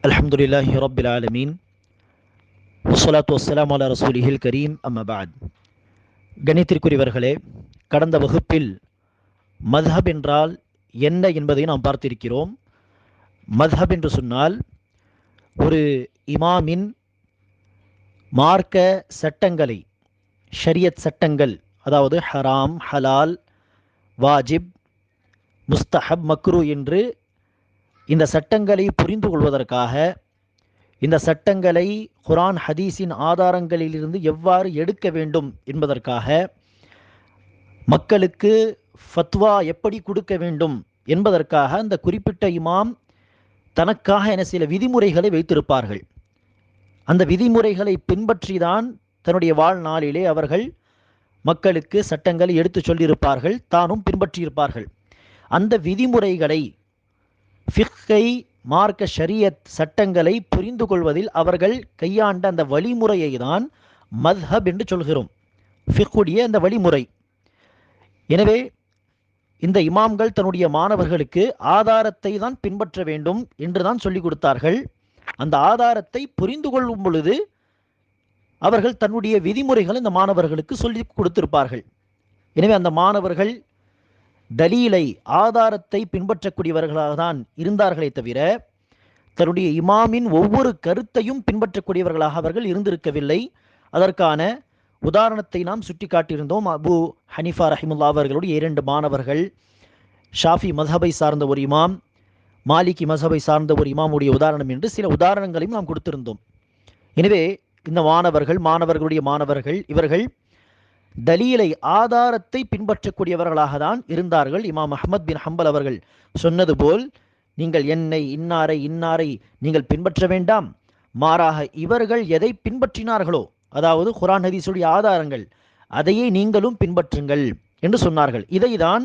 அல்ஹம்துலில்லாஹி ரப்பில் ஆலமீன் வஸ்ஸலாத்து வஸ்ஸலாமு அலா ரசூலிஹில் கரீம் அம்மா பஅத். கணித்திற்குரியவர்களே, கடந்த வகுப்பில் மத்ஹப் என்றால் என்ன என்பதை நாம் பார்த்திருக்கிறோம். மத்ஹப் என்று சொன்னால் ஒரு இமாமின் மார்க்க சட்டங்களை, ஷரியத் சட்டங்கள், அதாவது ஹராம், ஹலால், வாஜிப், முஸ்தஹப், மக்ரு என்று இந்த சட்டங்களை புரிந்து கொள்வதற்காக, இந்த சட்டங்களை குர்ஆன் ஹதீஸின் ஆதாரங்களிலிருந்து எவ்வாறு எடுக்க வேண்டும் என்பதற்காக, மக்களுக்கு ஃபத்வா எப்படி கொடுக்க வேண்டும் என்பதற்காக அந்த குறிப்பிட்ட இமாம் தனக்காக என சில விதிமுறைகளை வைத்திருப்பார்கள். அந்த விதிமுறைகளை பின்பற்றிதான் தன்னுடைய வாழ்நாளிலே அவர்கள் மக்களுக்கு சட்டங்களை எடுத்து சொல்லியிருப்பார்கள், தானும் பின்பற்றியிருப்பார்கள். அந்த விதிமுறைகளை, ஃபிக்ஹை, மார்க்க ஷரியத் சட்டங்களை புரிந்து கொள்வதில் அவர்கள் கையாண்ட அந்த வழிமுறையை தான் மத்ஹப் என்று சொல்கிறோம், ஃபிக்ஹுடைய அந்த வழிமுறை. எனவே இந்த இமாம்கள் தன்னுடைய மாணவர்களுக்கு ஆதாரத்தை தான் பின்பற்ற வேண்டும் என்று தான் சொல்லிக் கொடுத்தார்கள். அந்த ஆதாரத்தை புரிந்து கொள்ளும் பொழுது அவர்கள் தன்னுடைய விதிமுறைகளை இந்த மாணவர்களுக்கு சொல்லி கொடுத்திருப்பார்கள். எனவே அந்த மாணவர்கள் தலீலை, ஆதாரத்தை பின்பற்றக்கூடியவர்களாக தான் இருந்தார்களே தவிர தன்னுடைய இமாமின் ஒவ்வொரு கருத்தையும் பின்பற்றக்கூடியவர்களாக அவர்கள் இருந்திருக்கவில்லை. அதற்கான உதாரணத்தை நாம் சுட்டி காட்டியிருந்தோம். அபு ஹனீஃபா ரஹிமுல்லா அவர்களுடைய 2 மாணவர்கள், ஷாஃபி மذஹபை சார்ந்த ஒரு இமாம், மாலிகி மذஹபை சார்ந்த ஒரு இமாமுடைய உதாரணம் என்று சில உதாரணங்களையும் நாம் கொடுத்திருந்தோம். எனவே இந்த மாணவர்களுடைய மாணவர்கள் இவர்கள் தலீலை, ஆதாரத்தை பின்பற்றக்கூடியவர்களாக தான் இருந்தார்கள். இமாம் அஹ்மத் பின் ஹம்பல் அவர்கள் சொன்னது போல், நீங்கள் என்னை, இன்னாரை நீங்கள் பின்பற்ற வேண்டாம், மாறாக இவர்கள் எதை பின்பற்றினார்களோ, அதாவது குர்ஆன் ஹதீஸுடைய ஆதாரங்கள், அதையே நீங்களும் பின்பற்றுங்கள் என்று சொன்னார்கள். இதை தான்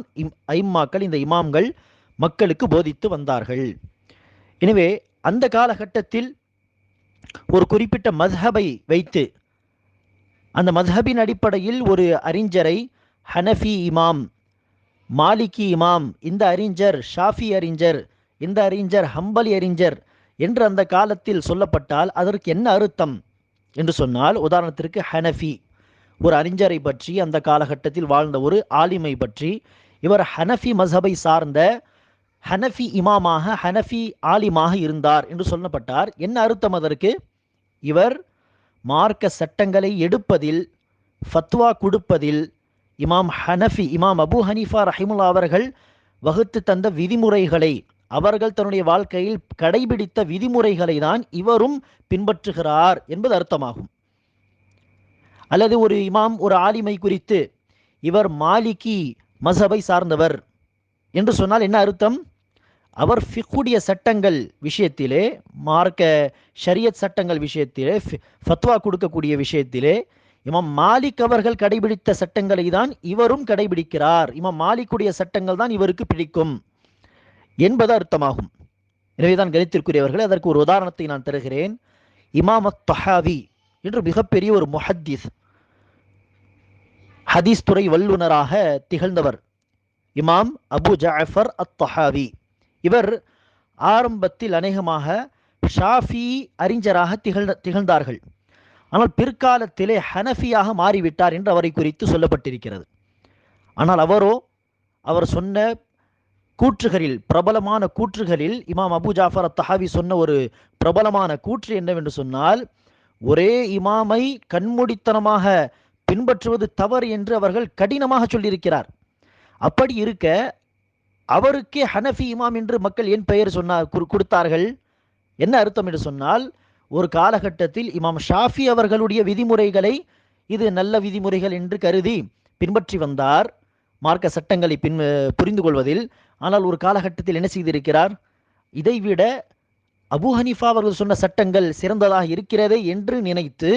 ஐம்மாக்கள், இந்த இமாம்கள் மக்களுக்கு போதித்து வந்தார்கள். எனவே அந்த காலகட்டத்தில் ஒரு குறிப்பிட்ட மத்ஹபை வைத்து, அந்த மத்ஹபின் அடிப்படையில் ஒரு அறிஞரை ஹனஃபி இமாம், மாலிகி இமாம், இந்த அறிஞர் ஷாஃபி அறிஞர், இந்த அறிஞர் ஹம்பலி அறிஞர் என்று அந்த காலத்தில் சொல்லப்பட்டால் அதற்கு என்ன அர்த்தம் என்று சொன்னால், உதாரணத்திற்கு ஹனஃபி, ஒரு அறிஞரை பற்றி, அந்த காலகட்டத்தில் வாழ்ந்த ஒரு ஆலிமை பற்றி, இவர் ஹனஃபி மذஹபை சார்ந்த ஹனஃபி இமாமாக, ஹனஃபி ஆலிமாக இருந்தார் என்று சொல்லப்பட்டார். என்ன அர்த்தம் அதற்கு? இவர் மார்க்க சட்டங்களை எடுப்பதில், ஃபத்வா கொடுப்பதில் இமாம் அபு ஹனீஃபா ரஹிமுல்லா அவர்கள் வகுத்து தந்த விதிமுறைகளை, அவர்கள் தன்னுடைய வாழ்க்கையில் கடைபிடித்த விதிமுறைகளை தான் இவரும் பின்பற்றுகிறார் என்பது அர்த்தமாகும். அல்லது ஒரு இமாம், ஒரு ஆலிமை குறித்து இவர் மாலிகி மذஹபை சார்ந்தவர் என்று சொன்னால் என்ன அர்த்தம்? அவர் ஃபிக்ஹுடைய சட்டங்கள் விஷயத்திலே, மார்க்க ஷரியத் சட்டங்கள் விஷயத்திலே, ஃபத்வா கொடுக்கக்கூடிய விஷயத்திலே இமாம் மாலிக் அவர்கள் கடைபிடித்த சட்டங்களை தான் இவரும் கடைபிடிக்கிறார், இமாம் மாலிக்குடைய சட்டங்கள் தான் இவருக்கு பிடிக்கும் என்பது அர்த்தமாகும். எனவேதான் கணித்திற்குரியவர்களே, அதற்கு ஒரு உதாரணத்தை நான் தருகிறேன். இமாம் அத்-தஹாவி என்று மிகப்பெரிய ஒரு முஹத்திஸ், ஹதீஸ் துறை வல்லுநராக திகழ்ந்தவர் இமாம் அபு ஜஅஃபர் அத்-தஹாவி. இவர் ஆரம்பத்தில் அநேகமாக ஷாஃபி அறிஞராக திகழ்ந்தார்கள். ஆனால் பிற்காலத்திலே ஹனஃபியாக மாறிவிட்டார் என்று அவரை குறித்து சொல்லப்பட்டிருக்கிறது. ஆனால் அவர் சொன்ன கூற்றுகளில், பிரபலமான கூற்றுகளில், இமாம் அபு ஜாஃபர் அத்-தஹாவி சொன்ன ஒரு பிரபலமான கூற்று என்னவென்று சொன்னால், ஒரே இமாமை கண்மூடித்தனமாக பின்பற்றுவது தவறு என்று அவர்கள் கடினமாக சொல்லியிருக்கிறார். அப்படி இருக்க அவருக்கே ஹனஃபி இமாம் என்று மக்கள் ஏன் பெயர் கொடுத்தார்கள்? என்ன அர்த்தம் என்று சொன்னால், ஒரு காலகட்டத்தில் இமாம் ஷாஃபி அவர்களுடைய விதிமுறைகளை இது நல்ல விதிமுறைகள் என்று கருதி பின்பற்றி வந்தார், மார்க்க சட்டங்களை புரிந்து கொள்வதில். ஆனால் ஒரு காலகட்டத்தில் என்ன செய்திருக்கிறார்? இதைவிட அபு ஹனீஃபா அவர்கள் சொன்ன சட்டங்கள் சிறந்ததாக இருக்கிறதே என்று நினைத்து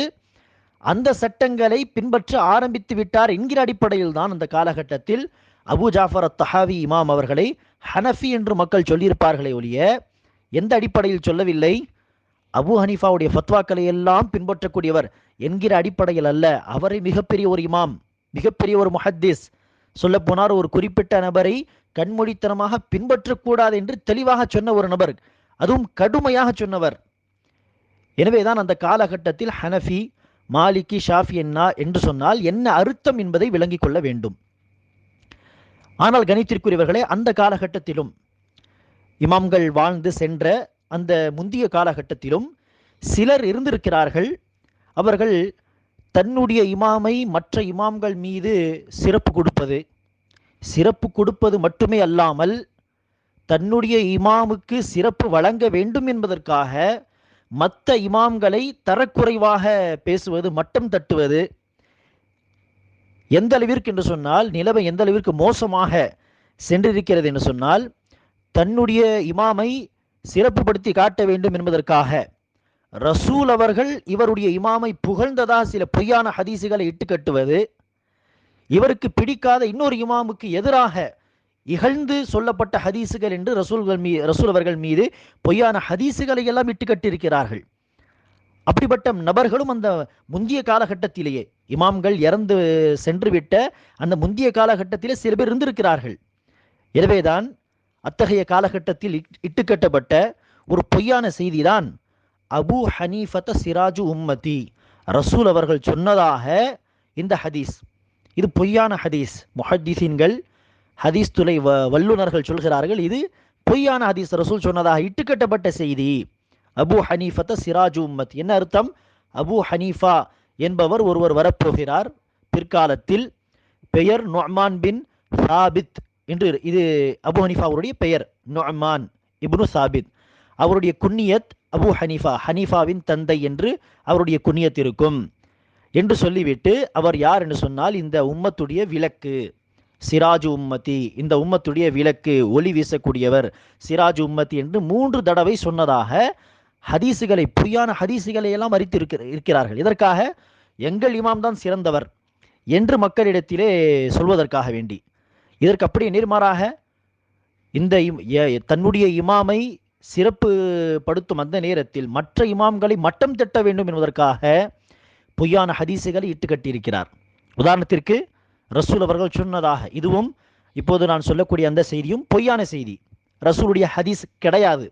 அந்த சட்டங்களை பின்பற்ற ஆரம்பித்து விட்டார் என்கிற அடிப்படையில் தான் அந்த காலகட்டத்தில் அபு ஜாஃபர் அத்-தஹாவி இமாம் அவர்களை ஹனஃபி என்று மக்கள் சொல்லியிருப்பார்களே ஒழிய எந்த அடிப்படையில் சொல்லவில்லை? அபு ஹனீஃபாவுடைய ஃபத்வாக்களை எல்லாம் பின்பற்றக்கூடியவர் என்கிற அடிப்படையில் அல்ல. அவரை மிகப்பெரிய ஒரு இமாம், மிகப்பெரிய ஒரு முஹத்திஸ், சொல்லப்போனார் ஒரு குறிப்பிட்ட நபரை கண்மூடித்தனமாக பின்பற்றக்கூடாது என்று தெளிவாக சொன்ன ஒரு நபர், அதுவும் கடுமையாக சொன்னவர். எனவேதான் அந்த காலகட்டத்தில் ஹனஃபி, மாலிகி, ஷாஃபி என்று சொன்னால் என்ன அர்த்தம் என்பதை விளங்கிக் கொள்ள வேண்டும். ஆனால் கணித்திற்குரியவர்களே, அந்த காலகட்டத்திலும் இமாம்கள் வாழ்ந்து சென்ற அந்த முந்திய காலகட்டத்திலும் சிலர் இருந்திருக்கிறார்கள். அவர்கள் தன்னுடைய இமாமை மற்ற இமாம்கள் மீது சிறப்பு கொடுப்பது மட்டுமே அல்லாமல் தன்னுடைய இமாமுக்கு சிறப்பு வழங்க வேண்டும் என்பதற்காக மற்ற இமாம்களை தரக்குறைவாக பேசுவது, மட்டம் தட்டுவது, எந்த அளவிற்கு என்று சொன்னால் நிலைமை எந்த அளவிற்கு மோசமாக சென்றிருக்கிறது என்று சொன்னால், தன்னுடைய இமாமை சிறப்புப்படுத்தி காட்ட வேண்டும் என்பதற்காக ரசூல் அவர்கள் இவருடைய இமாமை புகழ்ந்ததாக சில பொய்யான ஹதீசுகளை இட்டுக்கட்டுவது, இவருக்கு பிடிக்காத இன்னொரு இமாமுக்கு எதிராக இகழ்ந்து சொல்லப்பட்ட ஹதீசுகள் என்று ரசூல் அவர்கள் மீது பொய்யான ஹதீசுகளை எல்லாம் இட்டுக்கட்டிருக்கிறார்கள். அப்படிப்பட்ட நபர்களும் அந்த முந்திய காலகட்டத்திலேயே, இமாம்கள் இறந்து சென்றுவிட்ட அந்த முந்திய காலகட்டத்திலே சில பேர் இருந்திருக்கிறார்கள். எனவேதான் அத்தகைய காலகட்டத்தில் இட்டுக்கட்டப்பட்ட ஒரு பொய்யான செய்திதான் அபு ஹனீஃபத சிராஜு உம்மதி, ரசூல் அவர்கள் சொன்னதாக இந்த ஹதீஸ். இது பொய்யான ஹதீஸ். முஹத்திஸீன்கள், ஹதீஸ் துறை வல்லுநர்கள் சொல்கிறார்கள், இது பொய்யான ஹதீஸ், ரசூல் சொன்னதாக இட்டுக்கட்டப்பட்ட செய்தி. அபு ஹனீஃபத சிராஜு உம்மதி என்ன அர்த்தம்? அபு ஹனீஃபா என்பவர் ஒருவர் வரப்போகிறார் பிற்காலத்தில். பெயர் நுஅமான் பின் சாபித் என்று. இது அபு ஹனீஃபாவுடைய பெயர் நுஅமான் இப்னு சாபித். அவருடைய குன்னியத் அபு ஹனீஃபா, ஹனீஃபாவின் தந்தை என்று அவருடைய குன்னியத் இருக்கும் என்று சொல்லிவிட்டு, அவர் யார் என்று சொன்னால் இந்த உம்மத்துடைய விளக்கு, சிராஜு உம்மதி, இந்த உம்மத்துடைய விளக்கு, ஒளி வீசக்கூடியவர், சிராஜு உம்மதி என்று 3 தடவை சொன்னதாக ஹதீசுகளை, பொய்யான ஹதீசுகளை எல்லாம் அறித்து இருக்கிறார்கள். இதற்காக எங்கள் இமாம் தான் சிறந்தவர் என்று மக்களிடத்திலே சொல்வதற்காக வேண்டி. இதற்கு அப்படியே நேர்மாறாக இந்த தன்னுடைய இமாமை சிறப்பு படுத்தும் அந்த நேரத்தில் மற்ற இமாம்களை மட்டம் தட்ட வேண்டும் என்பதற்காக பொய்யான ஹதீசுகளை இட்டுக்கட்டியிருக்கிறார். உதாரணத்திற்கு ரசூல் அவர்கள் சொன்னதாக, இதுவும் இப்போது நான் சொல்லக்கூடிய அந்த செய்தியும் பொய்யான செய்தி. ரசூலுடைய ஹதீஸ் கிடையாது.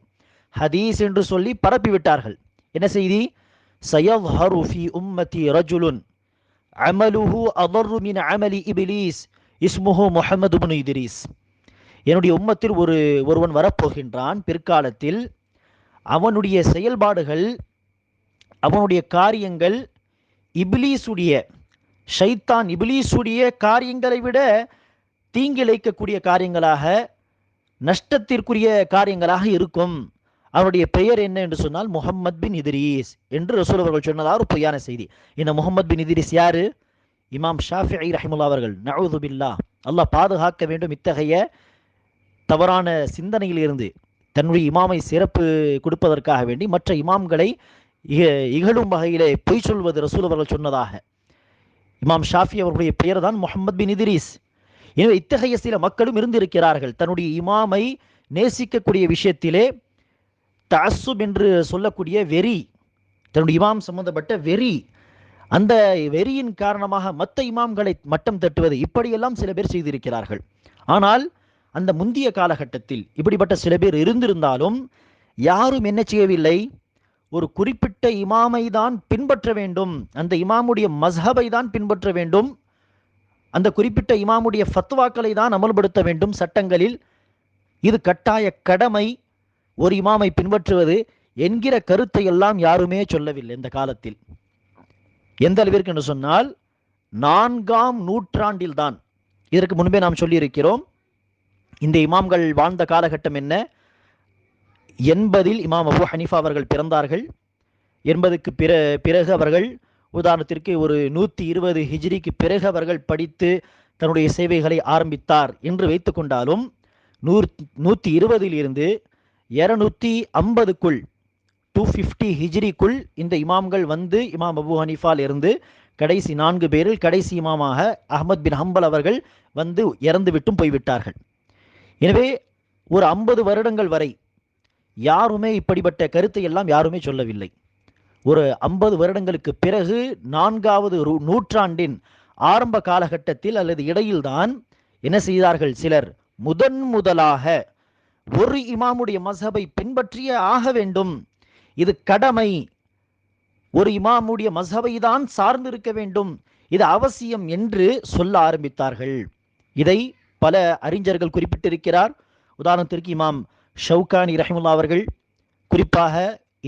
ஹதீஸ் என்று சொல்லி பரப்பிவிட்டார்கள். என்ன செய்தி? சயظஹரு ஃபீ உம்மதி ரஜுலுன் அமலுஹு அதர்ரு மின் அமலி இப்லீஸ் இஸ்முஹு முஹம்மது இப்னு இத்ரீஸ். என்னுடைய உம்மத்தில் ஒருவன் வரப்போகின்றான் பிற்காலத்தில். அவனுடைய செயல்பாடுகள், அவனுடைய காரியங்கள் இப்லீசுடைய, ஷைத்தான் இப்லீசுடைய காரியங்களை விட தீங்கிழைக்கக்கூடிய காரியங்களாக, நஷ்டத்திற்குரிய காரியங்களாக இருக்கும். அவருடைய பெயர் என்ன என்று சொன்னால் முஹம்மத் பின் இத்ரீஸ் என்று ரசூல் அவர்கள் சொன்னதாக ஒரு பொய்யான செய்தி. இந்த முஹம்மத் பின் இத்ரீஸ் யாரு? இமாம் ஷாஃபிஈ ரஹிமஹுல்லாஹ் அவர்கள். நஊது பில்லாஹ், அல்லாஹ் பாதுகாக்க வேண்டும் இத்தகைய தவறான சிந்தனையில் இருந்து. தன்னுடைய இமாமை சிறப்பு கொடுப்பதற்காக வேண்டி மற்ற இமாம்களை இகழும் வகையிலே பொய் சொல்வது ரசூல் அவர்கள் சொன்னதாக. இமாம் ஷாஃபி அவர்களுடைய பெயர் தான் முஹம்மத் பின் இத்ரீஸ். எனவே இத்தகைய சில மக்களும் இருந்திருக்கிறார்கள். தன்னுடைய இமாமை நேசிக்கக்கூடிய விஷயத்திலே தஅஸ்ஸுப் என்று சொல்லக்கூடிய வெறி, தன்னுடைய இமாம் சம்பந்தப்பட்ட வெறி, அந்த வெறியின் காரணமாக மற்ற இமாம்களை மட்டம் தட்டுவது, இப்படியெல்லாம் சில பேர் செய்திருக்கிறார்கள். ஆனால் அந்த முந்திய காலகட்டத்தில் இப்படிப்பட்ட சில பேர் இருந்திருந்தாலும் யாரும் என்ன செய்யவில்லை? ஒரு குறிப்பிட்ட இமாமை தான் பின்பற்ற வேண்டும், அந்த இமாமுடைய மஸ்ஹபை தான் பின்பற்ற வேண்டும், அந்த குறிப்பிட்ட இமாமுடைய ஃபத்வாக்களை தான் அமல்படுத்த வேண்டும் சட்டங்களில், இது கட்டாய கடமை ஒரு இமாமை பின்பற்றுவது என்கிற கருத்தை எல்லாம் யாருமே சொல்லவில்லை இந்த காலத்தில். எந்த அளவிற்கு என்று சொன்னால் 4ஆம் நூற்றாண்டில் தான். இதற்கு முன்பே நாம் சொல்லியிருக்கிறோம், இந்த இமாம்கள் வாழ்ந்த காலகட்டம் என்ன? 80இல் இமாம் அபு ஹனீஃபா அவர்கள் பிறந்தார்கள். 80க்கு பிறகு அவர்கள், உதாரணத்திற்கு ஒரு 120 ஹிஜ்ரிக்கு பிறகு அவர்கள் படித்து தன்னுடைய சேவைகளை ஆரம்பித்தார் என்று வைத்து கொண்டாலும் 120இல் இருந்து 250க்குள் 250 ஹிஜ்ரிக்குள் இந்த இமாம்கள் வந்து, இமாம் அபு ஹனீஃபால் இருந்து கடைசி 4 பேரில் கடைசி இமாமாக அஹ்மத் பின் ஹம்பல் அவர்கள் வந்து இறந்து விட்டும் போய்விட்டார்கள். எனவே ஒரு 50 வருடங்கள் வரை யாருமே இப்படிப்பட்ட கருத்தை எல்லாம் யாருமே சொல்லவில்லை. ஒரு 50 வருடங்களுக்கு பிறகு 4வது நூற்றாண்டின் ஆரம்ப காலகட்டத்தில் அல்லது இடையில்தான் என்ன செய்தார்கள்? சிலர் முதலாக ஒரு இமாமுடைய மஸ்ஹபை பின்பற்றியே ஆக வேண்டும், இது கடமை ஒரு இமாமுடைய மஸ்ஹபை தான் சார்ந்து இருக்க வேண்டும், இது அவசியம் என்று சொல்ல ஆரம்பித்தார்கள். இதை பல அறிஞர்கள் குறிப்பிட்டிருக்கிறார். உதாரணத்திற்கு இமாம் ஷவுகானி ரஹிமுல்லா அவர்கள், குறிப்பாக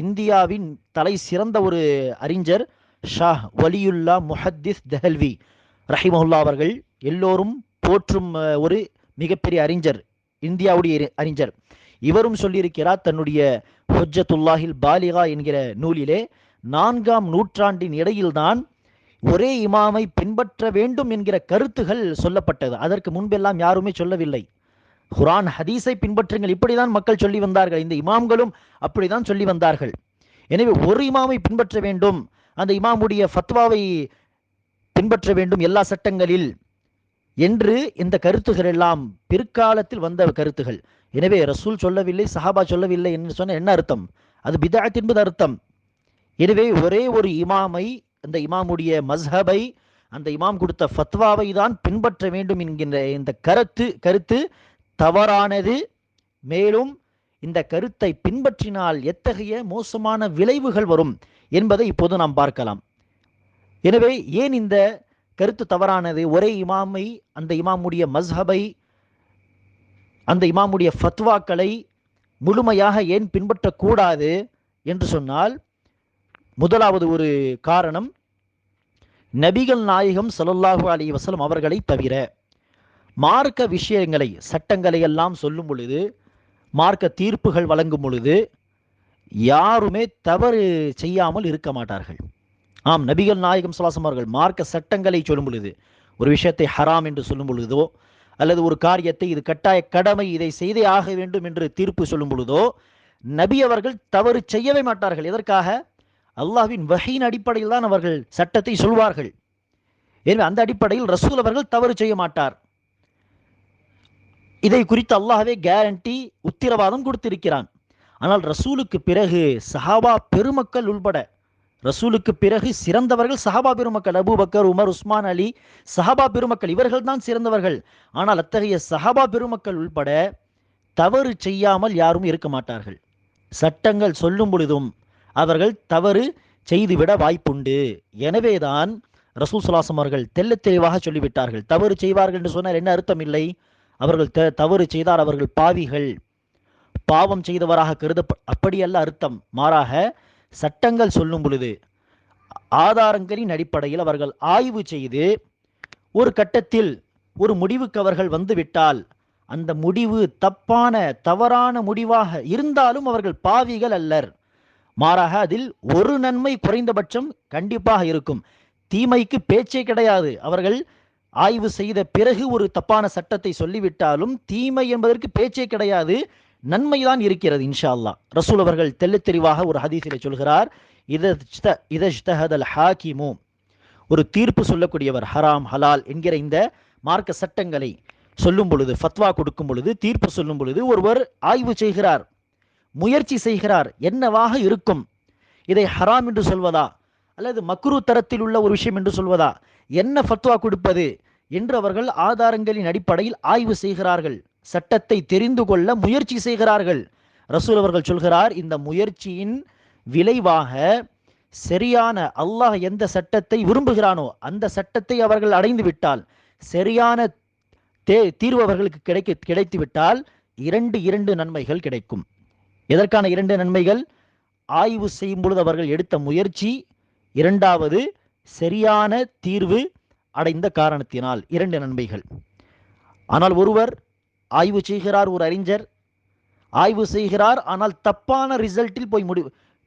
இந்தியாவின் தலை சிறந்த ஒரு அறிஞர் ஷாஹ் வலியுல்லா முஹத்திஸ் தெஹல்வி ரஹிமஹுல்லா அவர்கள், எல்லோரும் போற்றும் ஒரு மிகப்பெரிய அறிஞர், இந்தியாவுடைய அறிஞர். இவரும் சொல்லியிருக்கிறார் தன்னுடைய ஹுஜ்ஜத்துல்லாஹில் பாலிகா என்கிற நூலிலே, 4ஆம் நூற்றாண்டின் இடையில்தான் ஒரே இமாமை பின்பற்ற வேண்டும் என்கிற கருத்துகள் சொல்லப்பட்டது. அதற்கு முன்பெல்லாம் யாருமே சொல்லவில்லை. குர்ஆன் ஹதீஸை பின்பற்றுங்கள் இப்படிதான் மக்கள் சொல்லி வந்தார்கள். இந்த இமாம்களும் அப்படிதான் சொல்லி வந்தார்கள். எனவே ஒரு இமாமை பின்பற்ற வேண்டும், அந்த இமாமுடைய ஃபத்வாவை பின்பற்ற வேண்டும் எல்லா சட்டங்களில் என்று இந்த கருத்துகள் எல்லாம் பிற்காலத்தில் வந்த கருத்துகள். எனவே ரசூல் சொல்லவில்லை, சஹாபா சொல்லவில்லை என்று சொன்ன என்ன அர்த்தம்? அது பித்அத் என்பது அர்த்தம். எனவே ஒரே ஒரு இமாமை, அந்த இமாமுடைய மஸ்ஹபை, அந்த இமாம் கொடுத்த ஃபத்வாவை தான் பின்பற்ற வேண்டும் என்கின்ற இந்த கருத்து தவறானது. மேலும் இந்த கருத்தை பின்பற்றினால் எத்தகைய மோசமான விளைவுகள் வரும் என்பதை இப்போது நாம் பார்க்கலாம். எனவே ஏன் இந்த கருத்து தவறானது? ஒரே இமாமை, அந்த இமாமுடைய மஸ்ஹபை, அந்த இமாமுடைய ஃபத்வாக்களை முழுமையாக ஏன் பின்பற்றக்கூடாது என்று சொன்னால், முதலாவது ஒரு காரணம், நபிகள் நாயகம் ஸல்லல்லாஹு அலைஹி வஸல்லம் அவர்களை தவிர மார்க்க விஷயங்களை, சட்டங்களை எல்லாம் சொல்லும் பொழுது, மார்க்க தீர்ப்புகள் வழங்கும் பொழுது யாருமே தவறு செய்யாமல் இருக்க மாட்டார்கள். ஆம், நபிகள் நாயகம் ஸல்லல்லாஹு அலைஹி வஸல்லம் அவர்கள் மார்க்க சட்டங்களை சொல்லும் பொழுது, ஒரு விஷயத்தை ஹராம் என்று சொல்லும் பொழுதோ, அல்லது ஒரு காரியத்தை இது கட்டாய கடமை, இதை செய்தே ஆக வேண்டும் என்று தீர்ப்பு சொல்லும் பொழுதோ, நபி அவர்கள் தவறு செய்யவே மாட்டார்கள். எதற்காக? அல்லாஹ்வின் வஹீன் அடிப்படையில் தான் அவர்கள் சட்டத்தை சொல்வார்கள். எனவே அந்த அடிப்படையில் ரசூல் அவர்கள் தவறு செய்ய மாட்டார். இதை குறித்து அல்லாஹ்வே கேரண்டி, உத்திரவாதம் கொடுத்திருக்கிறான். ஆனால் ரசூலுக்கு பிறகு சஹாபா பெருமக்கள் உள்பட, ரசூலுக்கு பிறகு சிறந்தவர்கள் சஹாபா பெருமக்கள், அபூபக்கர், உமர், உஸ்மான், அலி, சஹாபா பெருமக்கள், இவர்கள் தான் சிறந்தவர்கள். ஆனால் அத்தகைய சஹாபா பெருமக்கள் உள்பட தவறு செய்யாமல் யாரும் இருக்க மாட்டார்கள். சட்டங்கள் சொல்லும் பொழுதும் அவர்கள் தவறு செய்துவிட வாய்ப்புண்டு. எனவேதான் ரசூல் ஸல்லல்லாஹு அலைஹி வஸல்லம் அவர்கள் தெள்ளத் தெளிவாக சொல்லிவிட்டார்கள். தவறு செய்வார்கள் என்று சொன்னால் என்ன அர்த்தம் இல்லை, அவர்கள் தவறு செய்தால் அவர்கள் பாவிகள், பாவம் செய்தவராக அப்படியல்ல அர்த்தம். மாறாக சட்டங்கள் சொல்லும் பொழுது ஆதாரங்களின் அடிப்படையில் அவர்கள் ஆய்வு செய்து ஒரு கட்டத்தில் ஒரு முடிவுக்கு அவர்கள் வந்துவிட்டால், அந்த முடிவு தப்பான தவறான முடிவாக இருந்தாலும் அவர்கள் பாவிகள் அல்லர். மாறாக அதில் ஒரு நன்மை குறைந்தபட்சம் கண்டிப்பாக இருக்கும். தீமைக்கு பேச்சே கிடையாது. அவர்கள் ஆய்வு செய்த பிறகு ஒரு தப்பான சட்டத்தை சொல்லிவிட்டாலும் தீமை என்பதற்கு பேச்சே கிடையாது, நன்மைதான் இருக்கிறது இன்ஷா அல்லாஹ். ரசூல் அவர்கள் தெள்ளத் தெளிவாக ஒரு ஹதீஸிலே சொல்கிறார், இதஜ்தஹதல் ஹாகிமு, ஒரு தீர்ப்பு சொல்லக்கூடியவர், ஹராம் ஹலால் என்கிற இந்த மார்க்க சட்டங்களை சொல்லும் பொழுது, ஃபத்வா கொடுக்கும் பொழுது, தீர்ப்பு சொல்லும் பொழுது ஒருவர் ஆய்வு செய்கிறார், முயற்சி செய்கிறார், என்னவாக இருக்கும், இதை ஹராம் என்று சொல்வதா அல்லது மக்ரூ தரத்தில் உள்ள ஒரு விஷயம் என்று சொல்வதா, என்ன ஃபத்வா கொடுப்பது என்று அவர்கள் ஆதாரங்களின் அடிப்படையில் ஆய்வு செய்கிறார்கள், சட்டத்தை தெரிந்து கொள்ள முயற்சி செய்கிறார்கள். ரசூல் அவர்கள் சொல்கிறார், இந்த முயற்சியின் விளைவாக சரியான, அல்லாஹ் எந்த சட்டத்தை விரும்புகிறானோ அந்த சட்டத்தை அவர்கள் அடைந்து விட்டால், சரியான தீர்வு அவர்களுக்கு கிடைத்து விட்டால் இரண்டு நன்மைகள் கிடைக்கும். எதற்கான 2 நன்மைகள்? ஆய்வு செய்யும் பொழுது அவர்கள் எடுத்த முயற்சி, இரண்டாவது சரியான தீர்வு அடைந்த காரணத்தினால் 2 நன்மைகள். ஆனால் ஒருவர் ஆய்வு செய்கிறார், ஒரு அறிஞர் ஆய்வு செய்கிறார், ஆனால் தப்பான ரிசல்ட்டில் போய்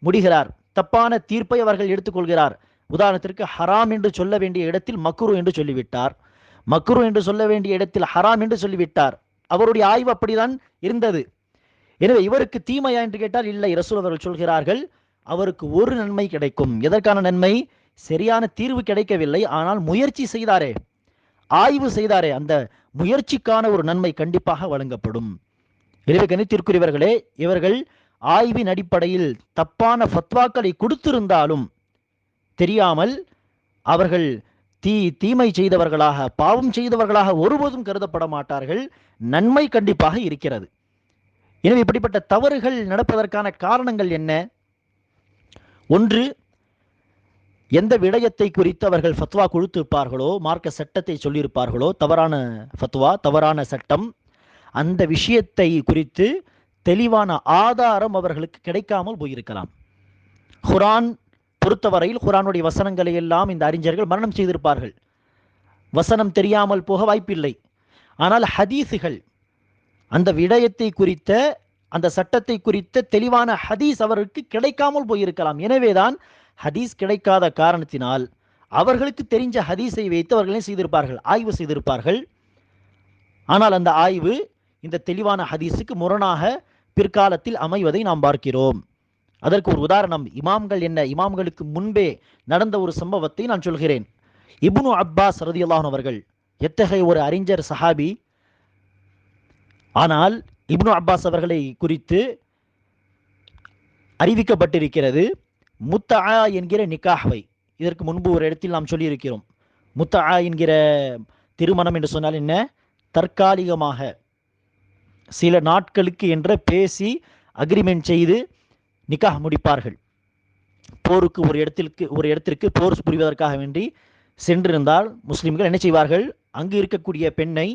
முடிகிறார், தப்பான தீர்ப்பை அவர்கள் எடுத்துக்கொள்கிறார். உதாரணத்திற்கு ஹராம் என்று சொல்ல வேண்டிய இடத்தில் மக்ரூ என்று சொல்லிவிட்டார், மக்ரூ என்று சொல்ல வேண்டிய இடத்தில் ஹராம் என்று சொல்லிவிட்டார். அவருடைய ஆய்வு அப்படிதான் இருந்தது. எனவே இவருக்கு தீமையா என்று கேட்டால் இல்லை. ரசூல் அவர்கள் சொல்கிறார்கள், அவருக்கு ஒரு நன்மை கிடைக்கும். எதற்கான நன்மை? சரியான தீர்வு கிடைக்கவில்லை, ஆனால் முயற்சி செய்தாரே, ஆய்வு செய்தாரே, அந்த முயற்சிக்கான ஒரு நன்மை கண்டிப்பாக வழங்கப்படும். எனவே கணித்திற்குரியவர்களே, இவர்கள் ஆய்வின் அடிப்படையில் தப்பான ஃபத்வாக்களை கொடுத்திருந்தாலும் தெரியாமல் அவர்கள் தீமை செய்தவர்களாக, பாவம் செய்தவர்களாக ஒருபோதும் கருதப்பட மாட்டார்கள். நன்மை கண்டிப்பாக இருக்கிறது. எனவே இப்படிப்பட்ட தவறுகள் நடப்பதற்கான காரணங்கள் என்ன? ஒன்று, எந்த விடயத்தை குறித்து அவர்கள் ஃபத்வா கொடுத்திருப்பார்களோ, மார்க்க சட்டத்தை சொல்லியிருப்பார்களோ, தவறான ஃபத்வா, தவறான சட்டம், அந்த விஷயத்தை குறித்து தெளிவான ஆதாரம் அவர்களுக்கு கிடைக்காமல் போயிருக்கலாம். குர்ஆன் பொறுத்தவரையில் குர்ஆனுடைய வசனங்களை எல்லாம் இந்த அறிஞர்கள் மரணம் செய்திருப்பார்கள். வசனம் தெரியாமல் போக வாய்ப்பில்லை. ஆனால் ஹதீஸுகள், அந்த விடயத்தை குறித்த, அந்த சட்டத்தை குறித்த தெளிவான ஹதீஸ் அவருக்கு கிடைக்காமல் போயிருக்கலாம். எனவேதான் ஹதீஸ் கிடைக்காத காரணத்தினால் அவர்களுக்கு தெரிஞ்ச ஹதீஸை வைத்து அவர்களே செய்திருப்பார்கள், ஆய்வு செய்திருப்பார்கள். ஆனால் அந்த ஆய்வு இந்த தெளிவான ஹதீஸுக்கு முரணாக பிற்காலத்தில் அமைவதை நாம் பார்க்கிறோம். அதற்கு ஒரு உதாரணம் இமாம்கள் என்ன, இமாம்களுக்கு முன்பே நடந்த ஒரு சம்பவத்தை நான் சொல்கிறேன். இப்னு அப்பாஸ் ரலியல்லாஹு அன்ஹு அவர்கள் எத்தகைய ஒரு அறிஞர், சஹாபி. ஆனால் இப்னு அப்பாஸ் அவர்களை குறித்து அறிவிக்கப்பட்டிருக்கிறது முத்தஆ என்கிற நிக்காஹ்வை. இதற்கு முன்பு ஒரு இடத்தில் நாம் சொல்லியிருக்கிறோம். முத்தஆ என்கிற திருமணம் என்று சொன்னால் என்ன? தற்காலிகமாக சில நாட்களுக்கு என்ற பேசி அக்ரிமெண்ட் செய்து நிக்காஹ் முடிப்பார்கள். போருக்கு ஒரு இடத்திற்கு போர் புரிவதற்காக வேண்டி சென்றிருந்தால் முஸ்லிம்கள் என்ன செய்வார்கள்? அங்கு இருக்கக்கூடிய பெண்ணை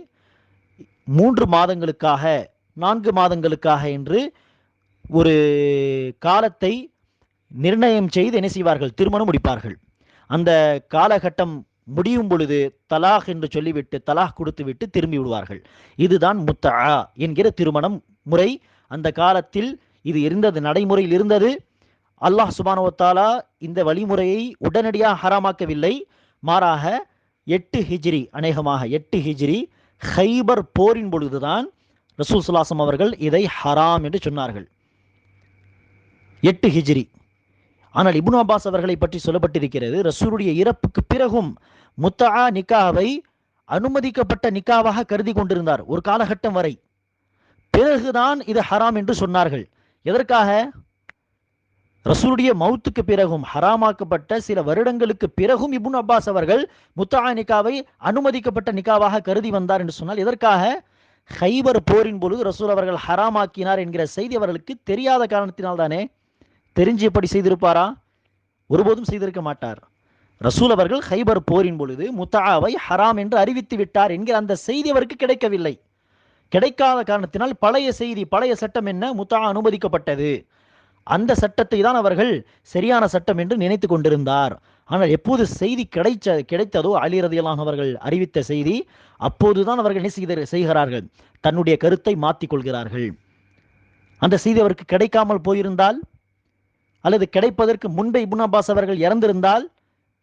3 மாதங்களுக்காக 4 மாதங்களுக்காக என்று ஒரு காலத்தை நிர்ணயம் செய்து என்ன செய்வார்கள்? திருமணம் முடிப்பார்கள். அந்த காலகட்டம் முடியும் பொழுது தலாக் என்று சொல்லிவிட்டு, தலாக் கொடுத்துவிட்டு திரும்பி விடுவார்கள். இதுதான் முத்தஆ என்கிற திருமணம் முறை. அந்த காலத்தில் இது இருந்தது, நடைமுறையில் இருந்தது. அல்லாஹ் சுப்ஹானஹு வ தஆலா இந்த வழிமுறையை உடனடியாக ஹராமாக்கவில்லை. மாறாக 8 ஹிஜ்ரி, அநேகமாக 8 ஹிஜ்ரி ஹைபர் போரின் பொழுதுதான் ரசூல் ஸல்லல்லாஹு அலைஹி வஸல்லம் அவர்கள் இதை ஹராம் என்று சொன்னார்கள். 8 ஹிஜ்ரி. ஆனால் இப்னு அப்பாஸ் அவர்களை பற்றி சொல்லப்பட்டிருக்கிறது, ரசூலுடைய இறப்புக்கு பிறகும் முத்தஆ நிக்காவை அனுமதிக்கப்பட்ட நிக்காவாக கருதி கொண்டிருந்தார் ஒரு காலகட்டம் வரை. பிறகுதான் இது ஹராம் என்று சொன்னார்கள். எதற்காக? ரசூலுடைய மௌத்துக்கு பிறகும், ஹராமாக்கப்பட்ட சில வருடங்களுக்கு பிறகும் இப்னு அப்பாஸ் அவர்கள் முத்தஆ நிக்காவை அனுமதிக்கப்பட்ட நிக்காவாக கருதி வந்தார் என்று சொன்னால் எதற்காக? ஹைபர் போரின் பொழுது ரசூல் அவர்கள் ஹராமாக்கினார் என்கிற செய்தி அவர்களுக்கு தெரியாத காரணத்தினால் தானே. தெரிஞ்சு எப்படி செய்திருப்பாரா? ஒருபோதும் செய்திருக்க மாட்டார். ரசூல் அவர்கள் ஹைபர் போரின் பொழுது முத்தஆவை ஹராம் என்று அறிவித்து விட்டார் என்கிற அந்த செய்தி அவருக்கு கிடைக்கவில்லை. கிடைக்காத காரணத்தினால் பழைய செய்தி, பழைய சட்டம் என்ன? முத்தஆ அனுமதிக்கப்பட்டது. அந்த சட்டத்தை தான் அவர்கள் சரியான சட்டம் என்று நினைத்து கொண்டிருந்தார். ஆனால் எப்போது செய்தி கிடைத்ததோ, அலி ரலியல்லாஹு அன்ஹு அவர்கள் அறிவித்த செய்தி, அப்போதுதான் அவர்கள் என்ன செய்கிறார்கள்? தன்னுடைய கருத்தை மாற்றிக் கொள்கிறார்கள். அந்த செய்தி அவருக்கு கிடைக்காமல் போயிருந்தால், அல்லது கிடைப்பதற்கு முன்பே இப்னு அப்பாஸ் அவர்கள் இறந்திருந்தால்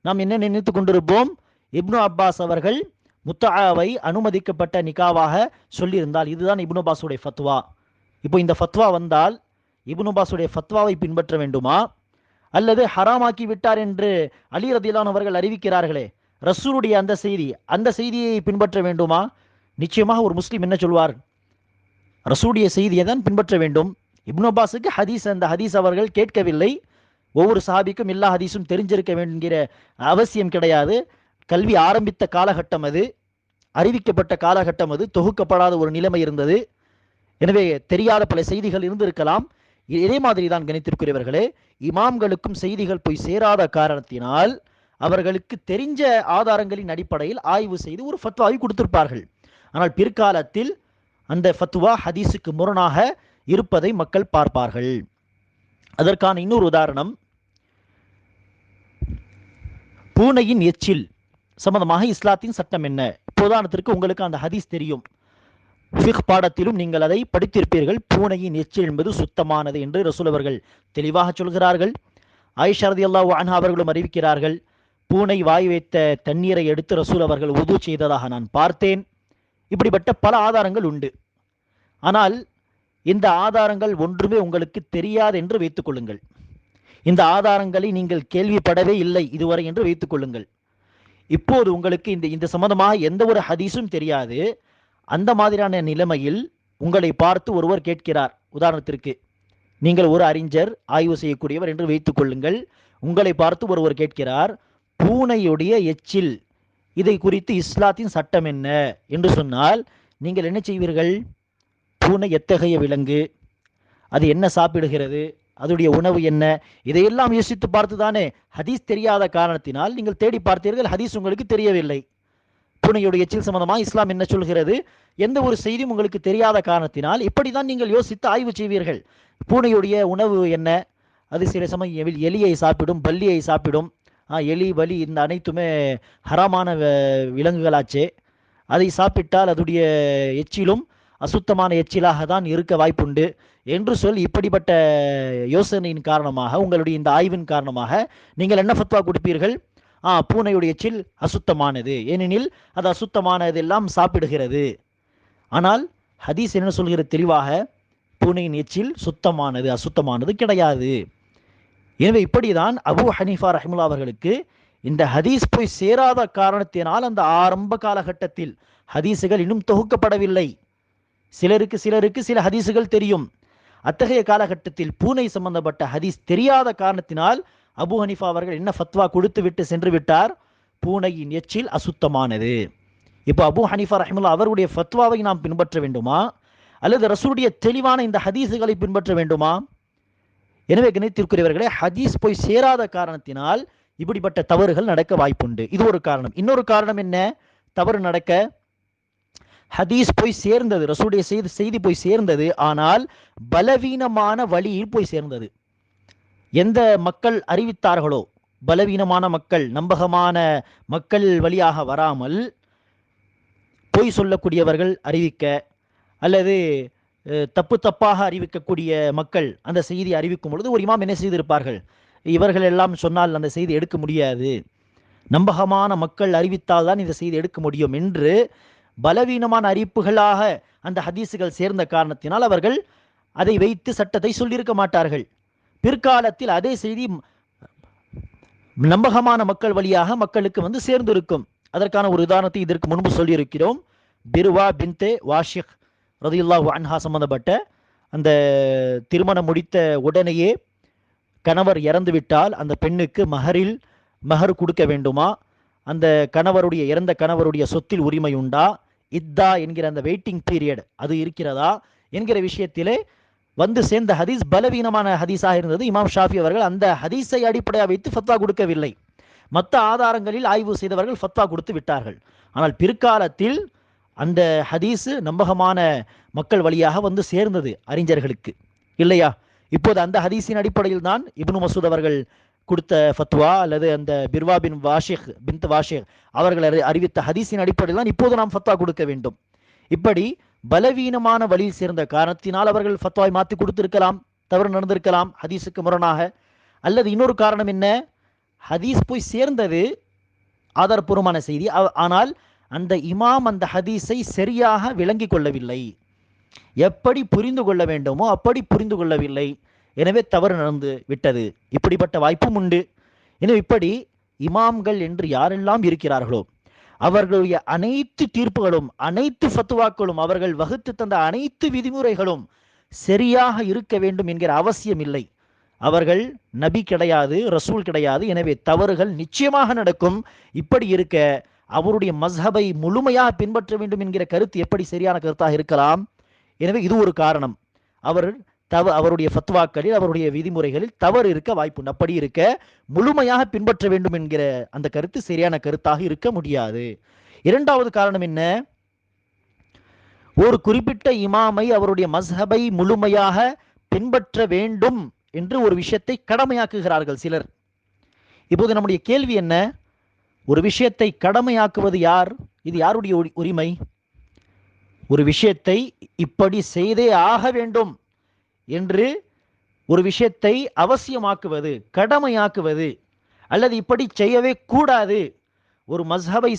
நாம் என்ன நினைத்து கொண்டிருப்போம்? இப்னு அப்பாஸ் அவர்கள் முத்தஆவை அனுமதிக்கப்பட்ட நிக்காவாக சொல்லியிருந்தால் இதுதான் இப்னு அப்பாஸுடைய ஃபத்வா. இப்போ இந்த ஃபத்வா வந்தால் இப்னு அப்பாஸுடைய ஃபத்வாவை பின்பற்ற வேண்டுமா, அல்லது ஹராமாக்கி விட்டார் என்று அலி ரலியல்லாஹு அன்ஹு அவர்கள் அறிவிக்கிறார்களே ரசூலுடைய அந்த செய்தியை பின்பற்ற வேண்டுமா? நிச்சயமாக ஒரு முஸ்லிம் என்ன சொல்வார்? ரசூலுடைய செய்தியை தான் பின்பற்ற வேண்டும். இப்னு அப்பாஸுக்கு அந்த ஹதீஸ் அவர்கள் கேட்கவில்லை. ஒவ்வொரு சஹாபிக்கும் எல்லா ஹதீஸும் தெரிஞ்சிருக்க வேண்டிய அவசியம் கிடையாது. கல்வி ஆரம்பித்த காலகட்டம் அது, அறிவிக்கப்பட்ட காலகட்டம் அது, தொகுக்கப்படாத ஒரு நிலைமை இருந்தது. எனவே தெரியாத பல செய்திகள் இருந்திருக்கலாம். இதே மாதிரி தான் கணித்திருக்கிறவர்களே, இமாம்களுக்கும் செய்திகள் போய் சேராத காரணத்தினால் அவர்களுக்கு தெரிஞ்ச ஆதாரங்களின் அடிப்படையில் ஆய்வு செய்து ஒரு ஃபத்வாவை கொடுத்திருப்பார்கள். ஆனால் பிற்காலத்தில் அந்த ஃபத்வா ஹதீஸுக்கு முரணாக இருப்பதை மக்கள் பார்ப்பார்கள். அதற்கான இன்னொரு உதாரணம், பூனையின் எச்சில் சம்பந்தமாக இஸ்லாத்தின் சட்டம் என்ன? உதாரணத்திற்கு உங்களுக்கு அந்த ஹதீஸ் தெரியும், ஃபிக்ஹ் பாடத்திலும் நீங்கள் அதை படித்திருப்பீர்கள். பூனையின் எச்சில் என்பது சுத்தமானது என்று ரசூல் அவர்கள் தெளிவாக சொல்கிறார்கள். ஆயிஷா ரலியல்லாஹு அன்ஹா அவர்களும் அறிவிக்கிறார்கள், பூனை வாய் வைத்த தண்ணீரை எடுத்து ரசூல் அவர்கள் உது செய்ததாக நான் பார்த்தேன். இப்படிப்பட்ட பல ஆதாரங்கள் உண்டு. ஆனால் இந்த ஆதாரங்கள் ஒன்றுமே உங்களுக்கு தெரியாது என்று வைத்துக் கொள்ளுங்கள். இந்த ஆதாரங்களை நீங்கள் கேள்விப்படவே இல்லை இதுவரை என்று வைத்துக் கொள்ளுங்கள். இப்போது உங்களுக்கு இந்த சம்பந்தமாக எந்த ஒரு ஹதீஸும் தெரியாது. அந்த மாதிரியான நிலைமையில் உங்களை பார்த்து ஒருவர் கேட்கிறார். உதாரணத்திற்கு நீங்கள் ஒரு அறிஞர், ஆய்வு செய்யக்கூடியவர் என்று வைத்துக் கொள்ளுங்கள். உங்களை பார்த்து ஒருவர் கேட்கிறார், பூனையுடைய எச்சில் இதை குறித்து இஸ்லாத்தின் சட்டம் என்ன என்று சொன்னால் நீங்கள் என்ன செய்வீர்கள்? பூனை எத்தகைய விலங்கு, அது என்ன சாப்பிடுகிறது, அதோடைய உணவு என்ன, இதையெல்லாம் யோசித்து பார்த்து தானே. ஹதீஸ் தெரியாத காரணத்தினால் நீங்கள் தேடி பார்த்தீர்கள், ஹதீஸ் உங்களுக்கு தெரியவில்லை. பூனையுடைய எச்சில் சம்பந்தமாக இஸ்லாம் என்ன சொல்கிறது, எந்த ஒரு செய்தியும் உங்களுக்கு தெரியாத காரணத்தினால் இப்படிதான் நீங்கள் யோசித்து ஆய்வு செய்வீர்கள். பூனையுடைய உணவு என்ன, அது சில சமயம் எலியை சாப்பிடும், பல்லியை சாப்பிடும். எலி பலி இந்த அனைத்துமே ஹராமான விலங்குகளாச்சே. அதை சாப்பிட்டால் அதுடைய எச்சிலும் அசுத்தமான எச்சிலாக தான் இருக்க வாய்ப்புண்டு என்று சொல்லி இப்படிப்பட்ட யோசனையின் காரணமாக, உங்களுடைய இந்த ஆய்வின் காரணமாக நீங்கள் என்ன ஃபத்வா கொடுப்பீர்கள்? பூனையுடைய எச்சில் அசுத்தமானது, ஏனெனில் அது அசுத்தமானதெல்லாம் சாப்பிடுகிறது. ஆனால் ஹதீஸ் என்ன சொல்கிறது தெளிவாக, பூனையின் எச்சில் சுத்தமானது, அசுத்தமானது கிடையாது. எனவே இப்படிதான் அபூ ஹனீஃபா ரஹ்மத்துல்லாஹி அவர்களுக்கு இந்த ஹதீஸ் போய் சேராத காரணத்தினால் அந்த ஆரம்ப காலகட்டத்தில் ஹதீஸுகள் இன்னும் தொகுக்கப்படவில்லை. சிலருக்கு சில ஹதீஸுகள் தெரியும். அத்தகைய காலகட்டத்தில் பூனை சம்பந்தப்பட்ட ஹதீஸ் தெரியாத காரணத்தினால் அபூ ஹனீஃபா அவர்கள் என்ன ஃபத்வா கொடுத்து விட்டு சென்று விட்டார், பூனையின் எச்சில் அசுத்தமானது. இப்போ அபூ ஹனீஃபா ரஹ்மத்துல்லாஹி அவருடைய ஃபத்வாவை நாம் பின்பற்ற வேண்டுமா, அல்லது ரசூலுடைய தெளிவான இந்த ஹதீஸுகளை பின்பற்ற வேண்டுமா? எனவே கணித்திற்குரியவர்களே, ஹதீஸ் போய் சேராத காரணத்தினால் இப்படிப்பட்ட தவறுகள் நடக்க வாய்ப்புண்டு. இது ஒரு காரணம். இன்னொரு காரணம் என்ன தவறு நடக்க? ஹதீஸ் போய் சேர்ந்தது, ரசூலுடைய செய்தி போய் சேர்ந்தது, ஆனால் பலவீனமான வழியில் போய் சேர்ந்தது. எந்த மக்கள் அறிவித்தார்களோ, பலவீனமான மக்கள், நம்பகமான மக்கள் வழியாக வராமல் பொய் சொல்லக்கூடியவர்கள் அறிவிக்க, அல்லது தப்பாக அறிவிக்கக்கூடிய மக்கள் அந்த செய்தி அறிவிக்கும் பொழுது ஒரு இமாம் என்ன செய்திருப்பார்கள், இவர்கள் எல்லாம் சொன்னால் அந்த செய்தி எடுக்க முடியாது, நம்பகமான மக்கள் அறிவித்தால் தான் இந்த செய்தி எடுக்க முடியும் என்று பலவீனமான அறிவிப்புகளாக அந்த ஹதீஸுகள் சேர்ந்த காரணத்தினால் அவர்கள் அதை வைத்து சட்டத்தை சொல்லியிருக்க மாட்டார்கள். பிற்காலத்தில் அதே செய்தி நம்பகமான மக்கள் வழியாக மக்களுக்கு வந்து சேர்ந்திருக்கும். அதற்கான ஒரு உதாரணத்தை இதற்கு முன்பு சொல்லியிருக்கிறோம். பிர்வா பின்தே வாஷிக் ரலியல்லாஹு அன்ஹா சம்பந்தப்பட்ட அந்த திருமணம் முடித்த உடனேயே கணவர் இறந்துவிட்டால் அந்த பெண்ணுக்கு மஹர் கொடுக்க வேண்டுமா, அந்த கணவருடைய இறந்த கணவருடைய சொத்தில் உரிமை உண்டா, இத்தா என்கிற அந்த வெயிட்டிங் பீரியட் அது இருக்கிறதா என்கிற விஷயத்திலே வந்து சேர்ந்த ஹதீஸ் பலவீனமான ஹதீஸாக இருந்தது. இமாம் ஷாஃபி அவர்கள் அந்த ஹதீஸை அடிப்படையாக வைத்து ஃபத்வா கொடுக்கவில்லை. மற்ற ஆதாரங்களில் ஆய்வு செய்தவர்கள் ஃபத்வா கொடுத்து விட்டார்கள். ஆனால் பிற்காலத்தில் அந்த ஹதீஸு நம்பகமான மக்கள் வழியாக வந்து சேர்ந்தது அறிஞர்களுக்கு, இல்லையா? இப்போது அந்த ஹதீஸின் அடிப்படையில் தான் இப்னு மசூத் அவர்கள் கொடுத்த ஃபத்வா, அல்லது அந்த பிர்வா பின் வாஷிக் அவர்கள் அறிவித்த ஹதீஸின் அடிப்படையில் தான் இப்போது நாம் ஃபத்வா கொடுக்க வேண்டும். இப்படி பலவீனமான வழியில் சேர்ந்த காரணத்தினால் அவர்கள் ஃபத்வாவை மாற்றி கொடுத்திருக்கலாம், தவறு நடந்திருக்கலாம் ஹதீஸுக்கு முரணாக. அல்லது இன்னொரு காரணம் என்ன, ஹதீஸ் போய் சேர்ந்தது ஆதாரபூர்வமான செய்தி, ஆனால் அந்த இமாம் அந்த ஹதீஸை சரியாக விளங்கி கொள்ளவில்லை, எப்படி புரிந்து கொள்ள வேண்டுமோ அப்படி புரிந்து கொள்ளவில்லை, எனவே தவறு நடந்து விட்டது. இப்படிப்பட்ட வாய்ப்பும் உண்டு. எனவே இப்படி இமாம்கள் என்று யாரெல்லாம் இருக்கிறார்களோ அவர்களுடைய அனைத்து தீர்ப்புகளும், அனைத்து ஃபத்வாக்களும், அவர்கள் வகுத்து தந்த அனைத்து விதிமுறைகளும் சரியாக இருக்க வேண்டும் என்கிற அவசியம் இல்லை. அவர்கள் நபி கிடையாது, ரசூல் கிடையாது, எனவே தவறுகள் நிச்சயமாக நடக்கும். இப்படி இருக்க அவருடைய மஸ்ஹபை முழுமையாக பின்பற்ற வேண்டும் என்கிற கருத்து எப்படி சரியான கருத்தாக இருக்கலாம்? எனவே இது ஒரு காரணம். அவருடைய ஃபத்வாக்களில், அவருடைய விதிமுறைகளில் தவறு இருக்க வாய்ப்புண்டு. அப்படி இருக்க முழுமையாக பின்பற்ற வேண்டும் என்கிற அந்த கருத்து சரியான கருத்தாக இருக்க முடியாது. இரண்டாவது காரணம் என்ன, ஒரு குறிப்பிட்ட இமாமை, அவருடைய மஸ்ஹபை முழுமையாக பின்பற்ற வேண்டும் என்று ஒரு விஷயத்தை கடமையாக்குகிறார்கள் சிலர். இப்போது நம்முடைய கேள்வி என்ன, ஒரு விஷயத்தை கடமையாக்குவது யார்? இது யாருடைய உரிமை? ஒரு விஷயத்தை இப்படி செய்தே ஆக வேண்டும் என்று ஒரு விஷயத்தை அவசியமாக்குவது, கடமையாக்குவது, அல்லது இப்படி செய்யவே கூடாது, ஒரு மஸ்ஹபை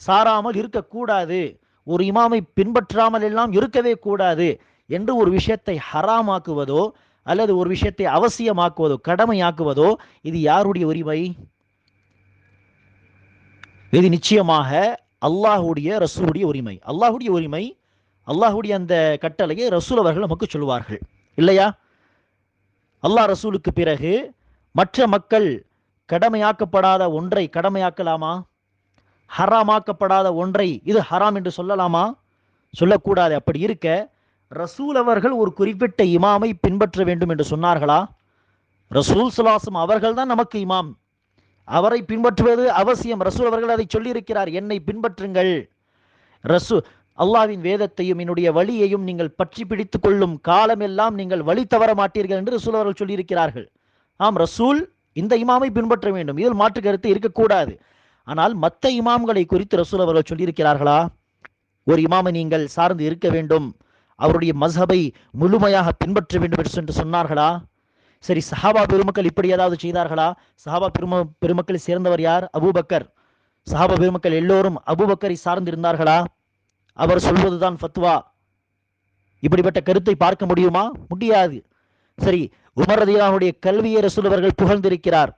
சாராமல் இருக்கக்கூடாது, ஒரு இமாமை பின்பற்றாமல் எல்லாம் இருக்கவே கூடாது என்று ஒரு விஷயத்தை ஹராமாக்குவதோ அல்லது ஒரு விஷயத்தை அவசியமாக்குவதோ கடமையாக்குவதோ இது யாருடைய உரிமை? இது நிச்சயமாக அல்லாஹுடைய ரசூலுடைய உரிமை. அல்லாஹுடைய அந்த கட்டளையை ரசூல் அவர்கள் நமக்கு சொல்லுவார்கள், இல்லையா? அல்லாஹ் ரசூலுக்கு பிறகு மற்ற மக்கள் கடமையாக்கப்படாத ஒன்றை கடமையாக்கலாமா? ஹராமாக்கப்படாத ஒன்றை இது ஹராம் என்று சொல்லலாமா? சொல்லக்கூடாது. அப்படி இருக்க ரசூல் அவர்கள் ஒரு குறிப்பிட்ட இமாமை பின்பற்ற வேண்டும் என்று சொன்னார்களா? ரசூல் ஸல்லல்லாஹு அவர்கள் தான் நமக்கு இமாம், அவரை பின்பற்றுவது அவசியம். ரசூல் அவர்கள் அதை சொல்லியிருக்கிறார், என்னை பின்பற்றுங்கள். ரசூ அல்லாஹ்வின் வேதத்தையும் என்னுடைய வழியையும் நீங்கள் பற்றி பிடித்துக் கொள்ளும் காலமெல்லாம் நீங்கள் வழி தவற மாட்டீர்கள் என்று ரசூல் அவர்கள் சொல்லியிருக்கிறார்கள். ஆம், ரசூல் இந்த இமாமை பின்பற்ற வேண்டும், இதில் மாற்று கருத்து இருக்கக்கூடாது. ஆனால் மற்ற இமாம்களை குறித்து ரசூல் அவர்கள் சொல்லியிருக்கிறார்களா? ஒரு இமாமை நீங்கள் சார்ந்து இருக்க வேண்டும், அவருடைய மஸ்ஹபை முழுமையாக பின்பற்ற வேண்டும் என்று சொன்னார்களா? சரி, சஹாபா பெருமக்கள் இப்படி ஏதாவது செய்தார்களா? சஹாபா பெருமக்களை சேர்ந்தவர் யார்? அபூபக்கர். சஹாபா பெருமக்கள் எல்லோரும் அபூபக்கரை சார்ந்திருந்தார்களா? அவர் சொல்வதுதான் ஃபத்வா, இப்படிப்பட்ட கருத்தை பார்க்க முடியுமா? முடியாது. சரி, உமர் ரலியல்லாஹுடைய கல்வியை ரசூல் அவர்கள் புகழ்ந்திருக்கிறார்.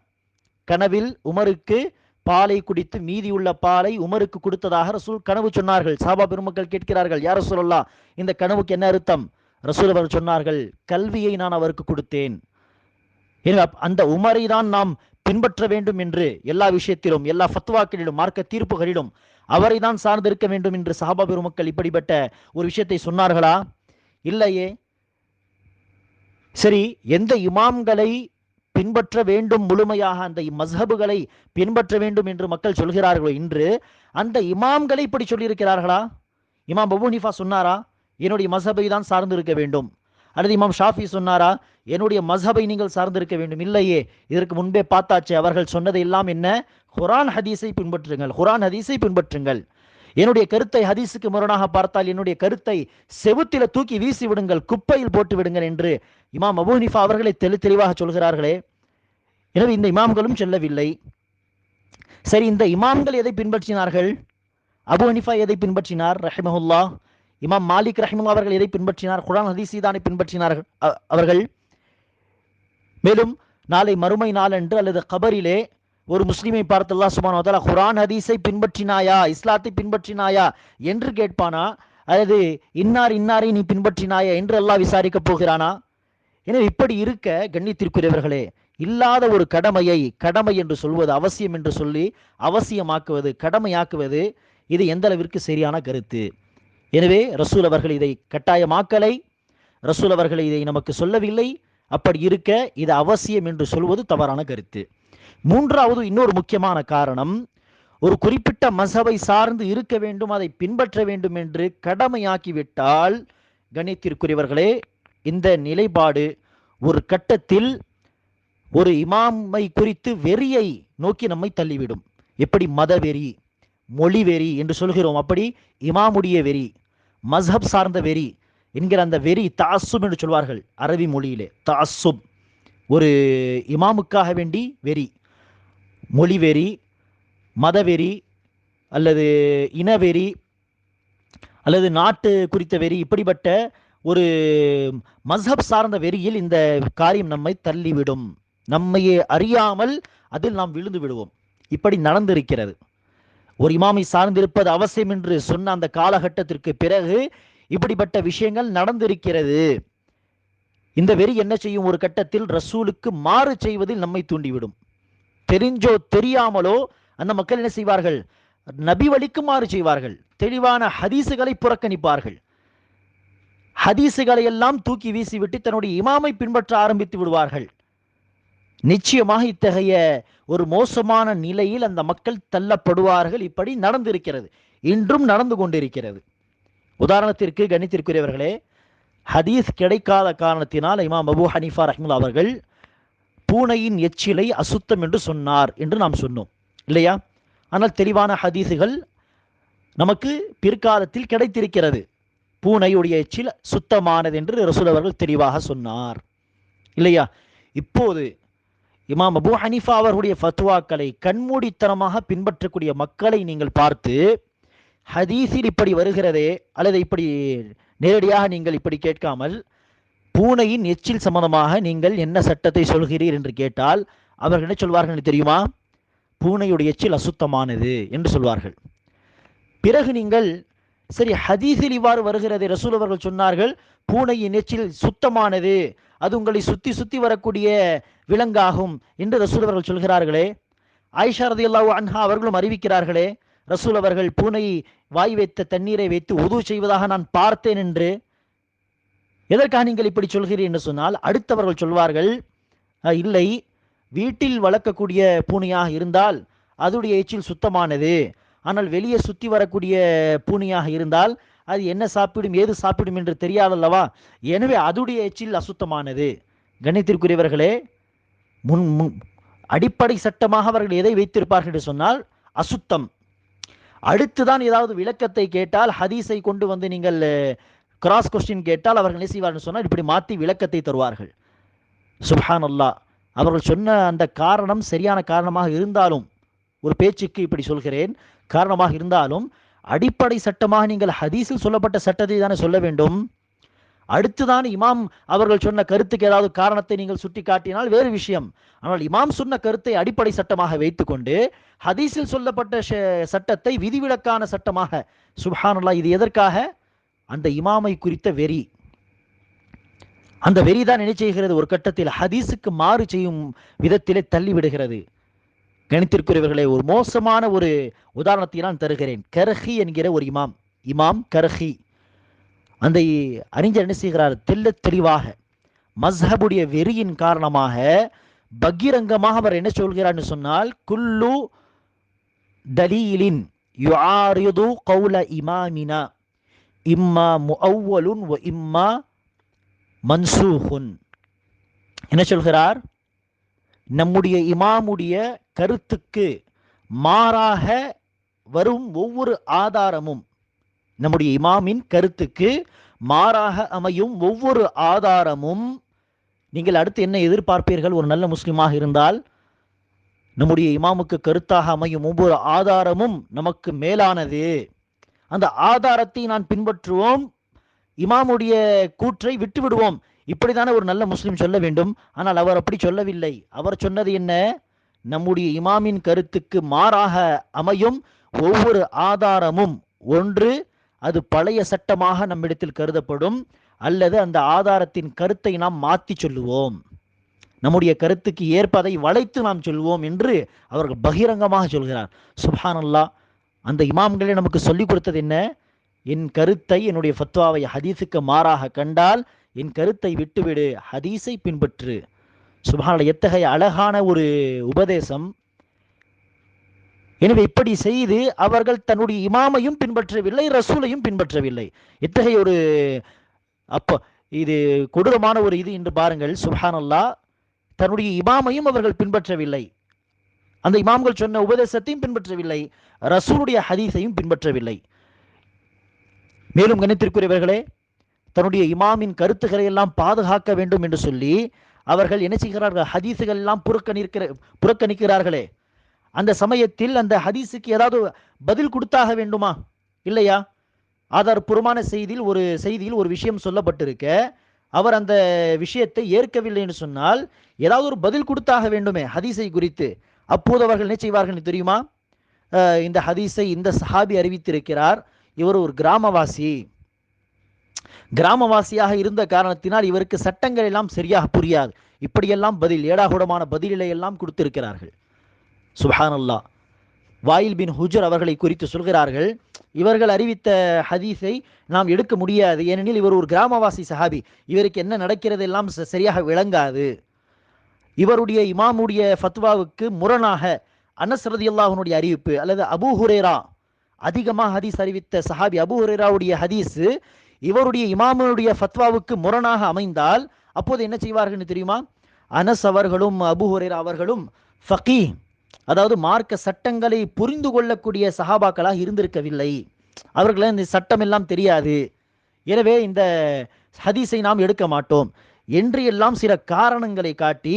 கனவில் உமருக்கு பாலை குடித்து மீதி உள்ள பாலை உமருக்கு கொடுத்ததாக ரசூல் கனவு சொன்னார்கள். சஹாபா பெருமக்கள் கேட்கிறார்கள், யா ரசூலல்லாஹ், இந்த கனவுக்கு என்ன அர்த்தம்? ரசூல் அவர்கள் சொன்னார்கள், கல்வியை நான் அவருக்கு கொடுத்தேன். அந்த உமரை தான் நாம் பின்பற்ற வேண்டும் என்று எல்லா விஷயத்திலும், எல்லா ஃபத்வாக்களிலும், மார்க்க தீர்ப்புகளிலும் அவரை தான் சார்ந்திருக்க வேண்டும் என்று சஹாபா பெருமக்கள் இப்படிப்பட்ட ஒரு விஷயத்தை சொன்னார்களா? இல்லையே. சரி, எந்த இமாம்களை பின்பற்ற வேண்டும், முழுமையாக அந்த மஸ்ஹபுகளை பின்பற்ற வேண்டும் என்று மக்கள் சொல்கிறார்களோ இன்று, அந்த இமாம்களை இப்படி சொல்லியிருக்கிறார்களா? இமாம் அபூ ஹனீஃபா சொன்னாரா, என்னுடைய மஸ்ஹபை தான் சார்ந்திருக்க வேண்டும்? அல்லது இமாம் ஷாஃபி சொன்னாரா, என்னுடைய மஸ்ஹபை நீங்கள் சார்ந்திருக்க வேண்டும்? இல்லையே. இதற்கு முன்பே பார்த்தாச்சு, அவர்கள் சொன்னது எல்லாம் என்ன? குர்ஆன் ஹதீஸை பின்பற்றுங்கள், குர்ஆன் ஹதீஸை பின்பற்றுங்கள். என்னுடைய கருத்தை ஹதீஸுக்கு முரணாக பார்த்தால் என்னுடைய கருத்தை செவுத்தில தூக்கி வீசி விடுங்கள், குப்பையில் போட்டு விடுங்கள் என்று இமாம் அபூ ஹனீஃபா அவர்களை தெளிவாக சொல்கிறார்களே. எனவே இந்த இமாம்களும் செல்லவில்லை. சரி, இந்த இமாம்கள் எதை பின்பற்றினார்கள்? அபூ ஹனீஃபா எதை பின்பற்றினார் ரஹிமஹுல்லாஹ்? இமாம் மாலிக் ரஹிமஹுல்லாஹ் அவர்கள் எதை பின்பற்றினார்? குர்ஆன் ஹதீஸை தானே பின்பற்றினார்கள் அவர்கள். மேலும் நாளை மறுமை நாளன்று அல்லது கபரிலே ஒரு முஸ்லிமை பார்த்து அல்லாஹ் சுப்ஹானஹு வ தஆலா குர்ஆன் ஹதீஸை பின்பற்றினாயா, இஸ்லாத்தை பின்பற்றினாயா என்று கேட்பானா? அல்லது இன்னாரை நீ பின்பற்றினாயா என்று அல்லாஹ் விசாரிக்க போகிறானா? எனவே இப்படி இருக்க, கண்ணியத்திற்குரியவர்களே, இல்லாத ஒரு கடமையை கடமை என்று சொல்வது, அவசியம் என்று சொல்லி அவசியமாக்குவது, கடமையாக்குவது, இது எந்த அளவிற்கு சரியான கருத்து? எனவே ரசூல் அவர்கள் இதை கட்டாயமாக்கலை, ரசூல் அவர்கள் இதை நமக்கு சொல்லவில்லை. அப்படி இருக்க இது அவசியம் என்று சொல்வது தவறான கருத்து. மூன்றாவது இன்னொரு முக்கியமான காரணம், ஒரு குறிப்பிட்ட மஸ்ஹபை சார்ந்து இருக்க வேண்டும், அதை பின்பற்ற வேண்டும் என்று கடமையாக்கிவிட்டால், கண்ணியத்திற்குரியவர்களே, இந்த நிலைப்பாடு ஒரு கட்டத்தில் ஒரு இமாமை குறித்து வெறியை நோக்கி நம்மை தள்ளிவிடும். எப்படி மதவெறி, மொழி வெறி என்று சொல்கிறோம், அப்படி இமாமுடைய வெறி, மஸ்ஹப் சார்ந்த வெறி என்கிற அந்த வெறி தஅஸ்ஸுப் என்று சொல்வார்கள் அரபி மொழியிலே. தஅஸ்ஸுப், ஒரு இமாமுக்காக வேண்டி வெறி, மொழி வெறி, மதவெறி, அல்லது இனவெறி, அல்லது நாட்டு குறித்த வெறி, இப்படிப்பட்ட ஒரு மஸ்ஹப் சார்ந்த வெறியில் இந்த காரியம் நம்மை தள்ளிவிடும். நம்மையே அறியாமல் அதில் நாம் விழுந்து விடுவோம். இப்படி நடந்திருக்கிறது. ஒரு இமாமை சார்ந்திருப்பது அவசியம் என்று சொன்ன அந்த காலகட்டத்திற்கு பிறகு இப்படிப்பட்ட விஷயங்கள் நடந்திருக்கிறது. இந்த வெறி என்ன செய்யும்? ஒரு கட்டத்தில் ரசூலுக்கு மாறு செய்வதில் நம்மை தூண்டிவிடும். தெரிஞ்சோ தெரியாமலோ அந்த மக்கள் என்ன செய்வார்கள்? நபி வழிக்கு மாறு செய்வார்கள். தெளிவான ஹதீசுகளை புறக்கணிப்பார்கள். ஹதீசுகளை எல்லாம் தூக்கி வீசிவிட்டு தன்னுடைய இமாமை பின்பற்ற ஆரம்பித்து விடுவார்கள். நிச்சயமாக இத்தகைய ஒரு மோசமான நிலையில் அந்த மக்கள் தள்ளப்படுவார்கள். இப்படி நடந்திருக்கிறது, இன்றும் நடந்து கொண்டிருக்கிறது. உதாரணத்திற்கு, கணித்திற்குரியவர்களே, ஹதீஸ் கிடைக்காத காரணத்தினால் இமாம் அபூ ஹனீஃபா ரஹ்மத்துல்லாஹி அவர்கள் பூனையின் எச்சிலை அசுத்தம் என்று சொன்னார் என்று நாம் சொன்னோம், இல்லையா? ஆனால் தெளிவான ஹதீஸுகள் நமக்கு பிற்காலத்தில் கிடைத்திருக்கிறது. பூனையுடைய எச்சில் சுத்தமானது என்று ரசூல் அவர்கள் தெளிவாக சொன்னார், இல்லையா? இப்போது இமாம் அபூ ஹனீஃபா அவர்களுடைய ஃபத்வாக்களை கண்மூடித்தனமாக பின்பற்றக்கூடிய மக்களை நீங்கள் பார்த்து, ஹதீஸில் இப்படி வருகிறதே, அல்லது இப்படி நேரடியாக நீங்கள் இப்படி கேட்காமல் பூனையின் எச்சில் சம்பந்தமாக நீங்கள் என்ன சட்டத்தை சொல்கிறீர் என்று கேட்டால் அவர்கள் என்ன சொல்வார்கள் தெரியுமா? பூனையுடைய எச்சில் அசுத்தமானது என்று சொல்வார்கள். பிறகு நீங்கள், சரி, ஹதீஸில் இவ்வாறு வருகிறது, ரசூல் அவர்கள் சொன்னார்கள் பூனையின் எச்சில் சுத்தமானது, அது உங்களை சுத்தி சுத்தி வரக்கூடிய விலங்காகும் என்று ரசூல் அவர்கள் சொல்கிறார்களே. ஆயிஷா ரலியல்லாஹு அன்ஹா அவர்களும் அறிவிக்கிறார்களே, ரசூல் அவர்கள் பூனை வாய் வைத்த தண்ணீரை வைத்து உது செய்வதாக நான் பார்த்தேன் என்று. எதற்காக நீங்கள் இப்படி சொல்கிறீர்கள் என்று சொன்னால் அடுத்தவர்கள் சொல்வார்கள், இல்லை, வீட்டில் வளர்க்கக்கூடிய பூனையாக இருந்தால் அதோடைய எச்சில் சுத்தமானது, ஆனால் வெளியே சுற்றி வரக்கூடிய பூனையாக இருந்தால் அது என்ன சாப்பிடும் ஏது சாப்பிடும் என்று தெரியாதல்லவா, எனவே அதுடைய எச்சில் அசுத்தமானது. கணித்திற்குரியவர்களே, அடிப்படை சட்டமாக அவர்கள் எதை வைத்திருப்பார்கள் என்று சொன்னால் அசுத்தம். அடுத்துதான் ஏதாவது விளக்கத்தை கேட்டால், ஹதீஸை கொண்டு வந்து நீங்கள் கிராஸ் கொஸ்டின் கேட்டால் அவர்கள் என்ன செய்வார்கள் சொன்னால் இப்படி மாற்றி விளக்கத்தை தருவார்கள். சுப்ஹானல்லாஹ். அவர்கள் சொன்ன அந்த காரணம் சரியான காரணமாக இருந்தாலும், ஒரு பேச்சுக்கு இப்படி சொல்கிறேன், காரணமாக இருந்தாலும் அடிப்படை சட்டமாக நீங்கள் ஹதீஸில் சொல்லப்பட்ட சட்டத்தை தானே சொல்ல வேண்டும். அடுத்துதான் இமாம் அவர்கள் சொன்ன கருத்துக்கு ஏதாவது காரணத்தை நீங்கள் சுட்டி காட்டினால் வேறு விஷயம். ஆனால் இமாம் சொன்ன கருத்தை அடிப்படை சட்டமாக வைத்துக்கொண்டு ஹதீஸில் சொல்லப்பட்ட சட்டத்தை விதிவிலக்கான சட்டமாக, சுப்ஹானல்லாஹ், இது எதற்காக? அந்த இமாமை குறித்த வெறி. அந்த வெறிதான் என்ன செய்கிறது, ஒரு கட்டத்தில் ஹதீஸுக்கு மாறு செய்யும் விதத்திலே தள்ளிவிடுகிறது. கணித்திற்குரியவர்களே, ஒரு மோசமான ஒரு உதாரணத்தை நான் தருகிறேன். கர்ஹி என்கிற ஒரு இமாம் கர்ஹி, அந்த அறிஞர் என்ன செய்கிறார், தெல்ல தெளிவாக மஸ்ஹபுடைய வெறியின் காரணமாக பகிரங்கமாக அவர் என்ன சொல்கிறார் சொன்னால், குல்லு தலீலின் யுஆரிது கௌல இமாமினா இம்மா முஅவ்வலுன் வ இம்மா மன்சூஹுன். என்ன சொல்கிறார், நம்முடைய இமாமுடைய கருத்துக்கு மாறாக வரும் ஒவ்வொரு ஆதாரமும், நம்முடைய இமாமின் கருத்துக்கு மாறாக அமையும் ஒவ்வொரு ஆதாரமும், நீங்கள் அடுத்து என்ன எதிர்பார்ப்பீர்கள்? ஒரு நல்ல முஸ்லிமாக இருந்தால் நம்முடைய இமாமுக்கு கருத்தாக அமையும் ஒவ்வொரு ஆதாரமும் நமக்கு மேலானது, அந்த ஆதாரத்தை நான் பின்பற்றுவோம், இமாமுடைய கூற்றை விட்டு விடுவோம், இப்படித்தானே ஒரு நல்ல முஸ்லிம் சொல்ல வேண்டும். ஆனால் அவர் அப்படி சொல்லவில்லை. அவர் சொன்னது என்ன, நம்முடைய இமாமின் கருத்துக்கு மாறாக அமையும் ஒவ்வொரு ஆதாரமும், ஒன்று அது பழைய சட்டமாக நம்மிடத்தில் கருதப்படும், அல்லது அந்த ஆதாரத்தின் கருத்தை நாம் மாற்றி சொல்லுவோம், நம்முடைய கருத்துக்கு ஏற்பதை வளைத்து நாம் சொல்வோம் என்று அவர்கள் பகிரங்கமாக சொல்கிறார். சுப்ஹானல்லாஹ். அந்த இமாம்களே நமக்கு சொல்லிக் கொடுத்தது என்ன, என் கருத்தை, என்னுடைய ஃபத்வாவை ஹதீஸுக்கு மாறாக கண்டால் என் கருத்தை விட்டுவிடு, ஹதீஸை பின்பற்று. சுப்ஹானல்லாஹ், எத்தகைய அழகான ஒரு உபதேசம். எனவே இப்படி செய்து அவர்கள் தன்னுடைய இமாமையும் பின்பற்றவில்லை, ரசூலையும் பின்பற்றவில்லை. எத்தகைய ஒரு இது கொடூரமான ஒரு இது என்று பாருங்கள். சுப்ஹானல்லாஹ், தன்னுடைய இமாமையும் அவர்கள் பின்பற்றவில்லை, அந்த இமாம்கள் சொன்ன உபதேசத்தையும் பின்பற்றவில்லை, ரசூலுடைய ஹதீஸையும் பின்பற்றவில்லை. மேலும் கணித்திற்குரியவர்களே, தன்னுடைய இமாமின் கருத்துக்களை எல்லாம் பாதுகாக்க வேண்டும் என்று சொல்லி அவர்கள் என்ன செய்கிறார்கள், ஹதீஸுகள் எல்லாம் புறக்கணிக்கிறார்களே, அந்த சமயத்தில் அந்த ஹதீஸுக்கு ஏதாவது பதில் கொடுத்தாக வேண்டுமா? இல்லையா? ஆதாரபூர்வமான செய்தியில் ஒரு விஷயம் சொல்லப்பட்டிருக்க, அவர் அந்த விஷயத்தை ஏற்கவில்லை என்று சொன்னால் ஏதாவது ஒரு பதில் கொடுத்தாக வேண்டுமே ஹதீஸை குறித்து. அப்போது அவர்கள் என்ன செய்வார்கள் தெரியுமா, இந்த ஹதீஸை இந்த சஹாபி அறிவித்திருக்கிறார், இவர் ஒரு கிராமவாசியாக இருந்த காரணத்தினால் இவருக்கு சட்டங்கள் எல்லாம் சரியாக புரியாது, இப்படியெல்லாம் பதில், ஏடாகூடமான பதிலை எல்லாம் கொடுத்திருக்கிறார்கள். சுப்ஹானல்லாஹ். வாயில் பின் ஹுஜர் அவர்களை குறித்து சொல்கிறார்கள், இவர்கள் அறிவித்த ஹதீஸை நாம் எடுக்க முடியாது, ஏனெனில் இவர் ஒரு கிராமவாசி சஹாபி, இவருக்கு என்ன நடக்கிறது எல்லாம் சரியாக விளங்காது, இவருடைய இமாமுடைய ஃபத்வாவுக்கு முரணாக அனஸ் ரலியல்லாஹு அன்ஹுடைய அறிவிப்பு அல்லது அபூ ஹுரைரா, அதிகமாக ஹதீஸ் அறிவித்த சஹாபி அபூ ஹுரைராவுடைய ஹதீஸ் இவருடைய இமாமுடைய ஃபத்வாவுக்கு முரணாக அமைந்தால் அப்போது என்ன செய்வார்கள் தெரியுமா, அனஸ் அவர்களும் அபூ ஹுரைரா அவர்களும் ஃபகீஹ், அதாவது மார்க்க சட்டங்களை புரிந்து கொள்ளக்கூடிய சஹாபாக்களாக இருந்திருக்கவில்லை, அவர்கள இந்த சட்டம் எல்லாம் தெரியாது, எனவே இந்த ஹதீஸை நாம் எடுக்க மாட்டோம் என்று எல்லாம் சில காரணங்களை காட்டி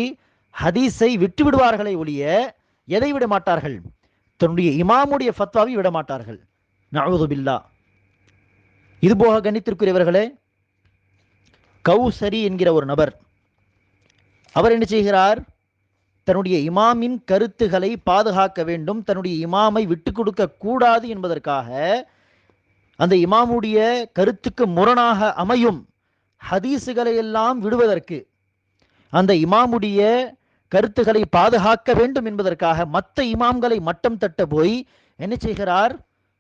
ஹதீஸை விட்டு விடுவார்களே ஒழிய எதை விட மாட்டார்கள், தன்னுடைய இமாமுடைய ஃபத்வாவை விட மாட்டார்கள். நஅூது பில்லாஹ். இதுபோக கணித்திற்குரியவர்களே, கௌசரி என்கிற ஒரு நபர், அவர் என்ன செய்கிறார், தன்னுடைய இமாமின் கருத்துக்களை பாதுகாக்க வேண்டும், தன்னுடைய இமாமை விட்டு கொடுக்க கூடாது என்பதற்காக அந்த இமாமுடைய கருத்துக்கு முரணாக அமையும் ஹதீஸுகளை எல்லாம் விடுவதற்கு, அந்த இமாமுடைய கருத்துக்களை பாதுகாக்க வேண்டும் என்பதற்காக மற்ற இமாம்களை மட்டம் தட்ட போய் என்ன செய்கிறார்,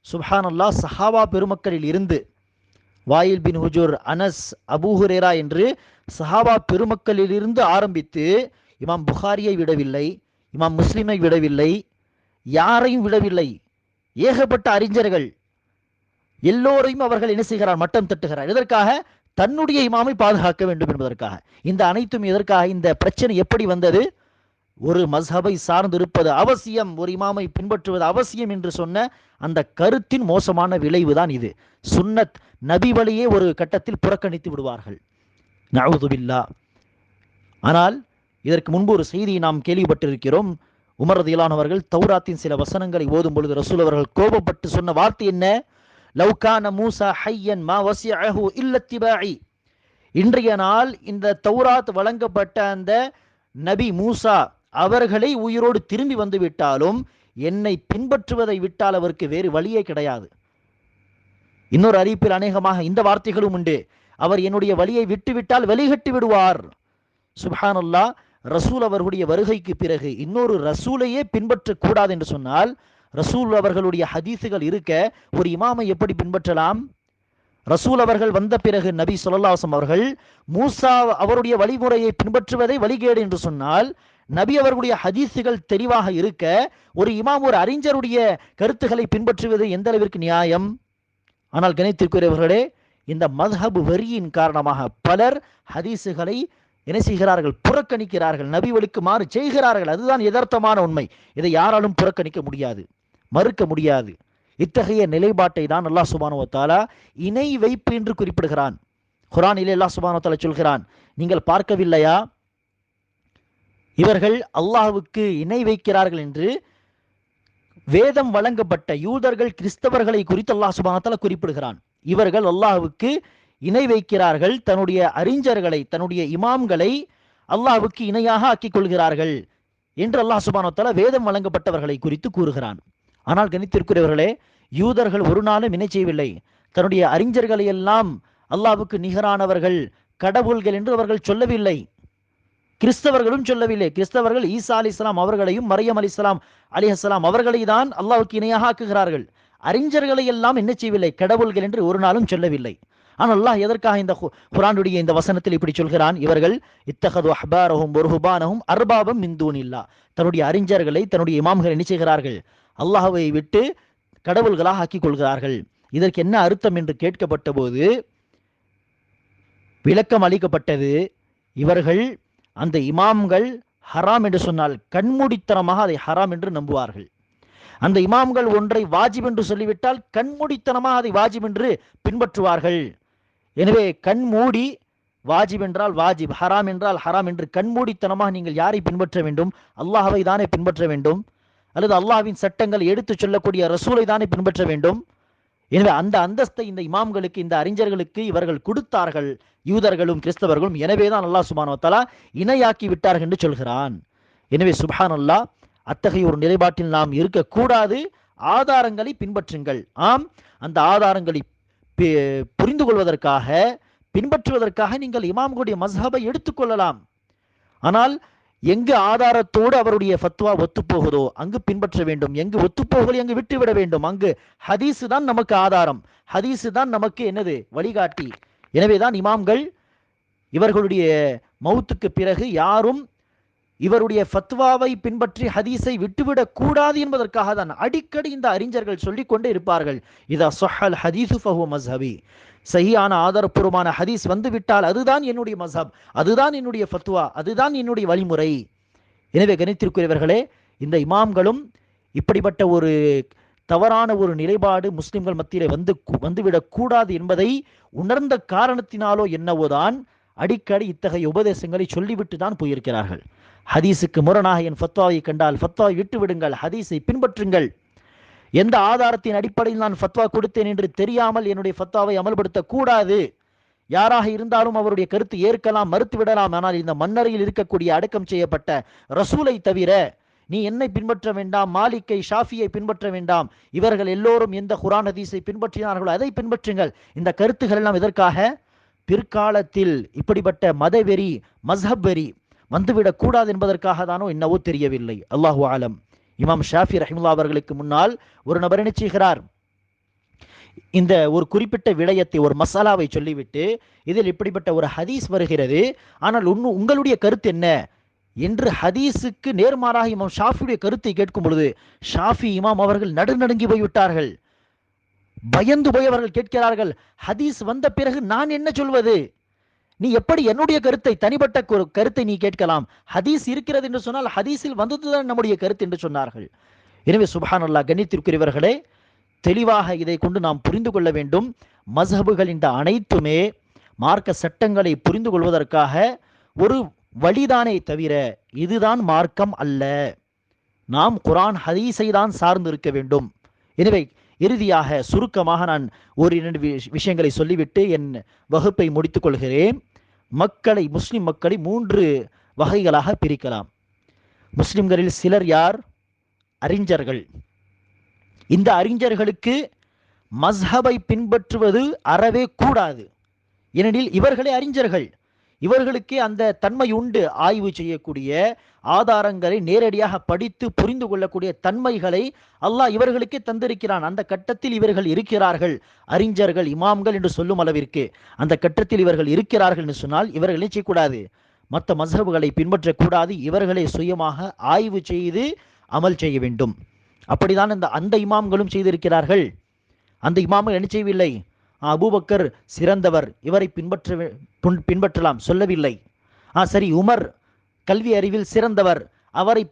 சுப்ஹானல்லாஹ், சஹாபா பெருமக்களில் இருந்து வாயில் பின் ஹுஜூர், அனஸ், அபூ ஹுரைரா என்று சஹாபா பெருமக்களிலிருந்து ஆரம்பித்து இமாம் புகாரியை விடவில்லை, இமாம் முஸ்லிமை விடவில்லை, யாரையும் விடவில்லை. ஏகப்பட்ட அறிஞர்கள் எல்லோரையும் அவர்கள் என்ன செய்கிறார்? மட்டம் தட்டுகிறார். எதற்காக? தன்னுடைய இமாமை பாதுகாக்க வேண்டும் என்பதற்காக. இந்த அனைத்தும் எதற்காக? இந்த பிரச்சனை எப்படி வந்தது? ஒரு மஸ்ஹபை சார்ந்து இருப்பது அவசியம், ஒரு இமாமை பின்பற்றுவது அவசியம் என்று சொன்ன அந்த கருத்தின் மோசமான விளைவுதான் இது. சுன்னத் நபி வழியே ஒரு கட்டத்தில் புறக்கணித்து விடுவார்கள். நஅூது பில்லாஹ். ஆனால் இதற்கு முன்பு ஒரு செய்தியை நாம் கேள்விப்பட்டிருக்கிறோம். உமர் ரலியல்லாஹு அவர்கள் தௌராத்தின் சில வசனங்களை ஓதும் பொழுது ரசூல் அவர்கள் கோபப்பட்டு சொன்ன வார்த்தை என்ன? லவ் கான மூசா ஹய்யன் மா வஸிஅஹு இல்ல இத்திபாஇ. இன்றைய நாள் இந்த தௌராத் வழங்கப்பட்ட அந்த நபி மூசா அவர்களை உயிரோடு திரும்பி வந்து விட்டாலும் என்னை பின்பற்றுவதை விட்டால் அவருக்கு வேறு வழியே கிடையாது. இன்னொரு அறிவிப்பில் அநேகமாக இந்த வார்த்தைகளும் உண்டு. அவர் என்னுடைய வழியை விட்டுவிட்டால் வழிகட்டி விடுவார். சுப்ஹானல்லாஹ். ரசூல் அவர்களுடைய வருகைக்கு பிறகு இன்னொரு ரசூலையே பின்பற்றக்கூடாது என்று சொன்னால், ரசூல் அவர்களுடைய ஹதீஸுகள் இருக்க ஒரு இமாமை எப்படி பின்பற்றலாம்? ரசூல் அவர்கள் வந்த பிறகு நபி ஸல்லல்லாஹு அலைஹி வஸல்லம் அவர்கள் மூசா அவருடைய வழிமுறையை பின்பற்றுவதை வழிகேடு என்று சொன்னால், நபி அவர்களுடைய ஹதீஸுகள் தெளிவாக இருக்க ஒரு இமாம், ஒரு அறிஞருடைய கருத்துக்களை பின்பற்றுவது எந்த அளவிற்கு நியாயம்? ஆனால் கணித்திற்குரியவர்களே, இந்த மத்ஹப் வெறியின் காரணமாக பலர் ஹதீஸுகளை என்ன செய்கிறார்கள்? புறக்கணிக்கிறார்கள், நபி வழிக்கு மாறு செய்கிறார்கள். அதுதான் யதார்த்தமான உண்மை. இதை யாராலும் புறக்கணிக்க முடியாது, மறுக்க முடியாது. இத்தகைய நிலைப்பாட்டை தான் அல்லாஹ் சுப்ஹானஹு வ தஆலா இணை வைப்பு என்று குறிப்பிடுகிறான். குர்ஆனிலே அல்லாஹ் சுப்ஹானஹு வ தஆலா சொல்கிறான், நீங்கள் பார்க்கவில்லையா இவர்கள் அல்லாஹ்வுக்கு இணை வைக்கிறார்கள் என்று வேதம் வழங்கப்பட்ட யூதர்கள் கிறிஸ்தவர்களை குறித்து அல்லாஹ் சுப்ஹானஹு வ தஆலா குறிப்பிடுகிறான். இவர்கள் அல்லாஹ்வுக்கு இணை வைக்கிறார்கள், தன்னுடைய அறிஞர்களை, தன்னுடைய இமாம்களை அல்லாஹ்வுக்கு இணையாக ஆக்கிக் கொள்கிறார்கள் என்று அல்லாஹ் சுப்ஹானஹு வ தஆலா வேதம் வழங்கப்பட்டவர்களை குறித்து கூறுகிறான். ஆனால் கணித்திற்குரியவர்களே, யூதர்கள் ஒரு நாளும் இணை செய்யவில்லை. தன்னுடைய அறிஞர்களை எல்லாம் அல்லாஹ்வுக்கு நிகரானவர்கள், கடவுள்கள் என்று அவர்கள் சொல்லவில்லை. கிறிஸ்தவர்களும் சொல்லவில்லை. கிறிஸ்தவர்கள் ஈசா அலைஹிஸ்ஸலாம் அவர்களையும் மரியம் அலைஹிஸ்ஸலாம் அவர்களை தான் அல்லாஹ்வுக்கு இணையாக ஆக்குகிறார்கள். அறிஞர்களை எல்லாம் என்ன செய்யவில்லை? கடவுள்கள் என்று ஒரு நாளும் சொல்லவில்லை. ஆனால் அல்லாஹ் எதற்காக இந்த குர்ஆனுடைய இந்த வசனத்தில் இப்படி சொல்கிறான்? இவர்கள் இத்தகது அஹ்பாரஹும் வர்ஹுபானஹும் அர்பாபம் மின் தூனில்லாஹ். தன்னுடைய அறிஞர்களை, தன்னுடைய இமாம்களை என்ன செய்கிறார்கள்? அல்லாஹ்வை விட்டு கடவுள்களாக ஆக்கிக் கொள்கிறார்கள். இதற்கு என்ன அர்த்தம் என்று கேட்கப்பட்ட போது விளக்கம் அளிக்கப்பட்டது. இவர்கள் அந்த இமாம்கள் ஹராம் என்று சொன்னால் கண்மூடித்தனமாக அதை ஹராம் என்று நம்புவார்கள். அந்த இமாம்கள் ஒன்றை வாஜிப் என்று சொல்லிவிட்டால் கண்மூடித்தனமாக அதை வாஜிப் என்று பின்பற்றுவார்கள். எனவே கண்மூடி வாஜிப் என்றால் வாஜிப், ஹராம் என்றால் ஹராம் என்று கண்மூடித்தனமாக நீங்கள் யாரை பின்பற்ற வேண்டும்? அல்லாஹ்வை தானே பின்பற்ற வேண்டும், அல்லது அல்லாஹ்வின் சட்டங்களை எடுத்து சொல்லக்கூடிய ரசூலை தானே பின்பற்ற வேண்டும். எனவே அந்த அந்தஸ்தை இந்த இமாம்களுக்கு, இந்த அறிஞர்களுக்கு இவர்கள் கொடுத்தார்கள், யூதர்களும் கிறிஸ்தவர்களும். எனவேதான் அல்லாஹ் சுப்ஹானஹு வ தஆலா இணையாக்கி விட்டார்கள் என்று சொல்கிறான். எனவே சுப்ஹானல்லாஹ், அத்தகைய ஒரு நிலைப்பாட்டில் நாம் இருக்கக்கூடாது. ஆதாரங்களை பின்பற்றுங்கள். ஆம், அந்த ஆதாரங்களை புரிந்து கொள்வதற்காக, பின்பற்றுவதற்காக நீங்கள் இமாம்களுடைய மஸ்ஹபை எடுத்துக்கொள்ளலாம். ஆனால் எங்கு ஆதாரத்தோடு அவருடைய ஃபத்வா ஒத்துப்போகுதோ அங்கு பின்பற்ற வேண்டும், எங்கு ஒத்துப்போகலை அங்கு விட்டுவிட வேண்டும். அங்கு ஹதீஸு தான் நமக்கு ஆதாரம், ஹதீஸு தான் நமக்கு என்னது? வழிகாட்டி. எனவேதான் இமாம்கள் இவர்களுடைய மௌத்துக்கு பிறகு யாரும் இவருடைய ஃபத்வாவை பின்பற்றி ஹதீஸை விட்டுவிடக் கூடாது என்பதற்காக தான் அடிக்கடி இந்த அறிஞர்கள் சொல்லிக் கொண்டே இருப்பார்கள், இதா ஸஹல் ஹதீஸு ஃபஹுவ மஸ்ஹபி. சஹீஹான ஆதாரப்பூர்வமான ஹதீஸ் வந்துவிட்டால் அதுதான் என்னுடைய மஸ்ஹப், அதுதான் என்னுடைய ஃபத்வா, அதுதான் என்னுடைய வழிமுறை. எனவே கணித்திற்குரியவர்களே, இந்த இமாம்களும் இப்படிப்பட்ட ஒரு தவறான ஒரு நிலைப்பாடு முஸ்லிம்கள் மத்தியிலே வந்துவிடக் கூடாது என்பதை உணர்ந்த காரணத்தினாலோ என்னவோதான் அடிக்கடி இத்தகைய உபதேசங்களை சொல்லிவிட்டு தான் போயிருக்கிறார்கள். ஹதீஸுக்கு முரணாக என் ஃபத்வாவை கண்டால் ஃபத்வாவை விட்டு விடுங்கள், ஹதீஸை பின்பற்றுங்கள். எந்த ஆதாரத்தின் அடிப்படையில் நான் ஃபத்வா கொடுத்தேன் என்று தெரியாமல் என்னுடைய ஃபத்வாவை அமல்படுத்தக் கூடாது. யாராக இருந்தாலும் அவருடைய கருத்து ஏற்கலாம், மறுத்து விடலாம். ஆனால் இந்த மன்னரையில் இருக்கக்கூடிய அடக்கம் செய்யப்பட்ட ரசூலை தவிர நீ என்னை பின்பற்ற வேண்டாம், மாலிக்கை, ஷாஃபியை பின்பற்ற வேண்டாம். இவர்கள் எல்லோரும் எந்த குர்ஆன் ஹதீஸை பின்பற்றினார்களோ அதை பின்பற்றுங்கள். இந்த கருத்துக்கள் எல்லாம் எதற்காக? பிற்காலத்தில் இப்படிப்பட்ட மதவெறி, மஸ்ஹப் வெறி வந்துவிடக் கூடாது என்பதற்காக தானோ என்னவோ தெரியவில்லை. அல்லாஹு ஆலம். இமாம் ஷாஃபி ரஹிமுல்லா அவர்களுக்கு முன்னால் ஒரு நபர் என்ன செய்கிறார்? இந்த ஒரு குறிப்பிட்ட விடயத்தை, ஒரு மசாலாவை சொல்லிவிட்டு இதில் இப்படிப்பட்ட ஒரு ஹதீஸ் வருகிறது, ஆனால் உங்களுடைய கருத்து என்ன என்று ஹதீஸுக்கு நேர்மாறாக இமாம் ஷாஃபியுடைய கருத்தை கேட்கும் பொழுது ஷாஃபி இமாம் அவர்கள் நடுநடுங்கி போய்விட்டார்கள். பயந்து போய் அவர்கள் கேட்கிறார்கள், ஹதீஸ் வந்த பிறகு நான் என்ன சொல்வது? நீ எப்படி என்னுடைய கருத்தை, தனிப்பட்ட கருத்தை நீ கேட்கலாம்? ஹதீஸ் இருக்கிறது என்று சொன்னால் ஹதீஸில் வந்ததுதான் நம்முடைய கருத்து என்று சொன்னார்கள். எனவே சுப்ஹானல்லாஹ், கண்ணியத்திற்குரியவர்களே, தெளிவாக இதை கொண்டு நாம் புரிந்து கொள்ள வேண்டும். மஸ்ஹபுகள் இந்த அனைத்துமே மார்க்க சட்டங்களை புரிந்து கொள்வதற்காக ஒரு வழிதானே தவிர இதுதான் மார்க்கம் அல்ல. நாம் குர்ஆன் ஹதீஸை தான் சார்ந்து இருக்க வேண்டும். எனவே இறுதியாக சுருக்கமாக நான் ஒரு 2 விஷயங்களை சொல்லிவிட்டு என் வகுப்பை முடித்துக் கொள்கிறேன். முஸ்லிம் மக்களை 3 வகைகளாக பிரிக்கலாம். முஸ்லிம்களில் சிலர் யார்? அறிஞர்கள். இந்த அறிஞர்களுக்கு மஸ்ஹபை பின்பற்றுவது அறவே கூடாது. ஏனெனில் இவர்களே அறிஞர்கள், இவர்களுக்கே அந்த தன்மை உண்டு. ஆய்வு செய்யக்கூடிய, ஆதாரங்களை நேரடியாக படித்து புரிந்து கொள்ளக்கூடிய தன்மைகளை அல்லாஹ் இவர்களுக்கே தந்திருக்கிறான். அந்த கட்டத்தில் இவர்கள் இருக்கிறார்கள். அறிஞர்கள், இமாம்கள் என்று சொல்லும் அளவிற்கு அந்த கட்டத்தில் இவர்கள் இருக்கிறார்கள் என்று சொன்னால் இவர்கள் செய்யக்கூடாது, மற்ற மஸ்ஹபுகளை பின்பற்றக்கூடாது. இவர்களை சுயமாக ஆய்வு செய்து அமல் செய்ய வேண்டும். அப்படிதான் அந்த இமாம்களும் செய்திருக்கிறார்கள். அந்த இமாம்கள் என்ன செய்யவில்லை, அபூபக்கர் சிறந்தவர், இவரை பின்பற்றலாம் சொல்லவில்லை. சரி, உமர் கல்வி அறிவில் சிறந்தவர், அவரை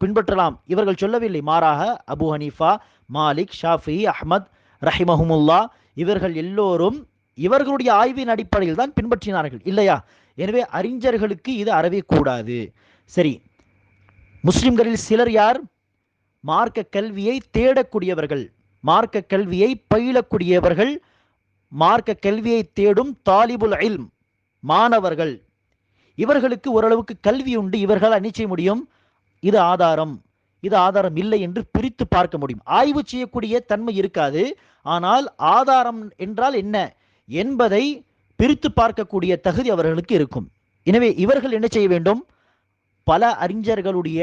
பின்பற்றலாம் இவர்கள் சொல்லவில்லை. மாறாக அபு ஹனீஃபா, மாலிக், ஷாஃபி, அஹ்மத் ரஹிமஹுமுல்லா இவர்கள் எல்லோரும் இவர்களுடைய ஆய்வின் அடிப்படையில் தான் பின்பற்றினார்கள், இல்லையா? எனவே அறிஞர்களுக்கு இது அறவே கூடாது. சரி, முஸ்லிம்களில் சிலர் யார்? மார்க்க கல்வியை தேடக்கூடியவர்கள், மார்க்க கல்வியை பயிலக்கூடியவர்கள், மார்க்க கல்வியை தேடும் தாலிபுல் இல்ம் மாணவர்கள். இவர்களுக்கு ஓரளவுக்கு கல்வி உண்டு. இவர்களால் என்ன செய்ய முடியும்? இது ஆதாரம், இது ஆதாரம் இல்லை என்று பிரித்து பார்க்க முடியும். ஆய்வு செய்யக்கூடிய தன்மை இருக்காது, ஆனால் ஆதாரம் என்றால் என்ன என்பதை பிரித்து பார்க்கக்கூடிய தகுதி அவர்களுக்கு இருக்கும். எனவே இவர்கள் என்ன செய்ய வேண்டும்? பல அறிஞர்களுடைய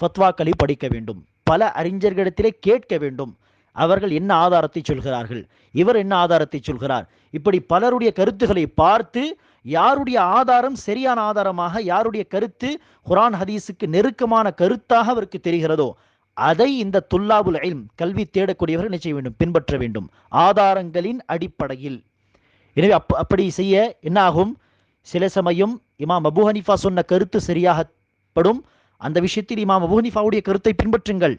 ஃபத்வாக்களை படிக்க வேண்டும், பல அறிஞர்களிடத்திலே கேட்க வேண்டும். அவர்கள் என்ன ஆதாரத்தை சொல்கிறார்கள், இவர் என்ன ஆதாரத்தை சொல்கிறார், இப்படி பலருடைய கருத்துக்களை பார்த்து யாருடைய ஆதாரம் சரியான ஆதாரமாக, யாருடைய கருத்து குர்ஆன் ஹதீஸுக்கு நெருக்கமான கருத்தாக அவருக்கு தெரிகிறதோ அதை இந்த துல்லாபுல் இல்ம், கல்வி தேடக்கூடியவர்கள் என்ன செய்ய வேண்டும்? பின்பற்ற வேண்டும், ஆதாரங்களின் அடிப்படையில். எனவே அப்படி செய்ய என்ன ஆகும்? சில சமயம் இமாம் அபூ ஹனீஃபா சொன்ன கருத்து சரியாகப்படும். அந்த விஷயத்தில் இமாம் அபூ ஹனீஃபாவுடைய கருத்தை பின்பற்றுங்கள்.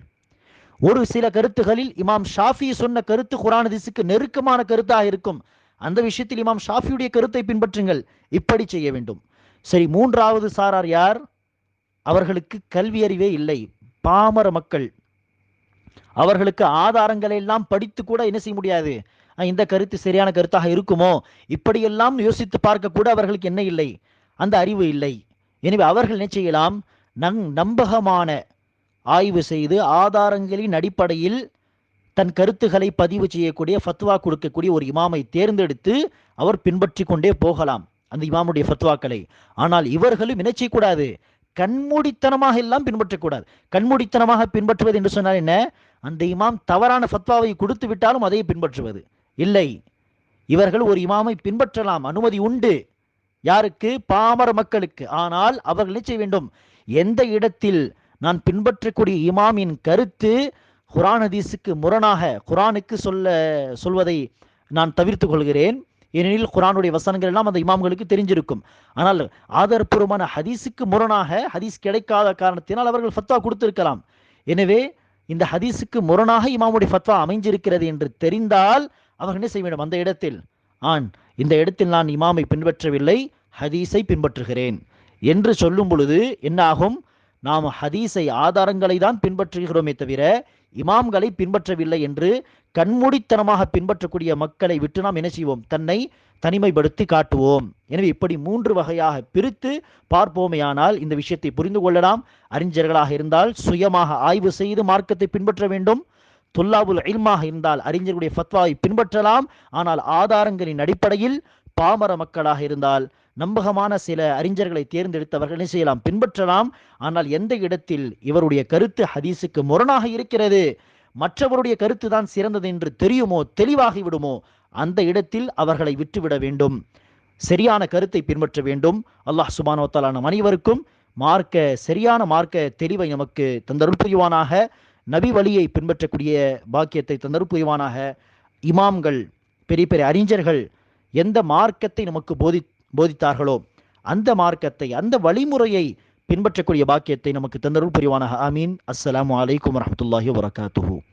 ஒரு சில கருத்துகளில் இமாம் ஷாஃபி சொன்ன கருத்து குர்ஆன் ஹதீஸுக்கு நெருக்கமான கருத்தாக இருக்கும். அந்த விஷயத்தில் இமாம் ஷாஃபியுடைய கருத்தை பின்பற்றுங்கள். இப்படி செய்ய வேண்டும். சரி, 3வது சாரார் யார்? அவர்களுக்கு கல்வி அறிவே இல்லை, பாமர மக்கள். அவர்களுக்கு ஆதாரங்களை எல்லாம் படித்து கூட என்ன செய்ய முடியாது, இந்த கருத்து சரியான கருத்தாக இருக்குமோ இப்படியெல்லாம் யோசித்து பார்க்க கூட அவர்களுக்கு என்ன இல்லை, அந்த அறிவு இல்லை. எனவே அவர்கள் என்ன செய்யலாம்? நம்பகமான ஆய்வு செய்து ஆதாரங்களின் அடிப்படையில் தன் கருத்துக்களை பதிவு செய்யக்கூடிய, ஃபத்வா கொடுக்கக்கூடிய ஒரு இமாமை தேர்ந்தெடுத்து அவர் பின்பற்றி கொண்டே போகலாம் அந்த இமாமுடைய ஃபத்வாக்களை. ஆனால் இவர்களும் என்ன செய்யக்கூடாது? கண்மூடித்தனமாக எல்லாம் பின்பற்றக்கூடாது. கண்மூடித்தனமாக பின்பற்றுவது என்று சொன்னால் என்ன? அந்த இமாம் தவறான ஃபத்வாவை கொடுத்து விட்டாலும் அதை பின்பற்றுவது இல்லை. இவர்கள் ஒரு இமாமை பின்பற்றலாம், அனுமதி உண்டு. யாருக்கு? பாமர மக்களுக்கு. ஆனால் அவர்கள் என்ன செய்ய வேண்டும்? எந்த இடத்தில் நான் பின்பற்றக்கூடிய இமாமின் கருத்து குர்ஆன் ஹதீஸுக்கு முரணாக, குர்ஆனுக்கு சொல்வதை நான் தவிர்த்து கொள்கிறேன், ஏனெனில் குர்ஆனுடைய வசனங்கள் எல்லாம் அந்த இமாம்களுக்கு தெரிஞ்சிருக்கும். ஆனால் ஆதாரப்பூர்வமான ஹதீஸுக்கு முரணாக, ஹதீஸ் கிடைக்காத காரணத்தினால் அவர்கள் ஃபத்வா கொடுத்திருக்கலாம். எனவே இந்த ஹதீஸுக்கு முரணாக இமாமுடைய ஃபத்வா அமைஞ்சிருக்கிறது என்று தெரிந்தால் அவர்கள் என்ன செய்ய வேண்டும்? அந்த இடத்தில் இந்த இடத்தில் நான் இமாமை பின்பற்றவில்லை, ஹதீஸை பின்பற்றுகிறேன் என்று சொல்லும் பொழுது என்ன ஆகும்? நாம் ஹதீஸை, ஆதாரங்களை தான் பின்பற்றுகிறோமே தவிர இமாம்களை பின்பற்றவில்லை என்று கண்மூடித்தனமாக பின்பற்றக்கூடிய மக்களை விட்டு நாம் என்ன செய்வோம்? தன்னை தனிமைப்படுத்தி காட்டுவோம். எனவே இப்படி 3 வகையாக பிரித்து பார்ப்போமேயானால் இந்த விஷயத்தை புரிந்து கொள்ளலாம். அறிஞர்களாக இருந்தால் சுயமாக ஆய்வு செய்து மார்க்கத்தை பின்பற்ற வேண்டும். துல்லாபுல் இல்மாக இருந்தால் அறிஞர்களுடைய ஃபத்வாவை பின்பற்றலாம். ஆனால் ஆதாரங்களின் அடிப்படையில் பாமர மக்களாக இருந்தால் நம்பகமான சில அறிஞர்களை தேர்ந்தெடுத்தவர்கள் என்ன செய்யலாம்? பின்பற்றலாம். ஆனால் எந்த இடத்தில் இவருடைய கருத்து ஹதீஸுக்கு முரணாக இருக்கிறது, மற்றவருடைய கருத்து தான் சிறந்தது என்று தெரியுமோ, தெளிவாகி விடுமோ, அந்த இடத்தில் அவர்களை விட்டுவிட வேண்டும். சரியான கருத்தை பின்பற்ற வேண்டும். அல்லாஹ் சுப்ஹானஹு வ தஆலா நம் அனைவருக்கும் சரியான மார்க்க தெளிவை நமக்கு தந்தருள் புரிவானாக. நபி வழியை பின்பற்றக்கூடிய பாக்கியத்தை தந்தருள் புரிவானாக. இமாம்கள், பெரிய பெரிய அறிஞர்கள் எந்த மார்க்கத்தை நமக்கு போதித்தார்களோ அந்த மார்க்கத்தை, அந்த வழிமுறையை பின்பற்றக்கூடிய பாக்கியத்தை நமக்கு தந்தருள் புரிவானாக. ஆமீன். அஸ்ஸலாமு அலைக்கும் வரஹ்மத்துல்லாஹி வபரகாத்துஹு.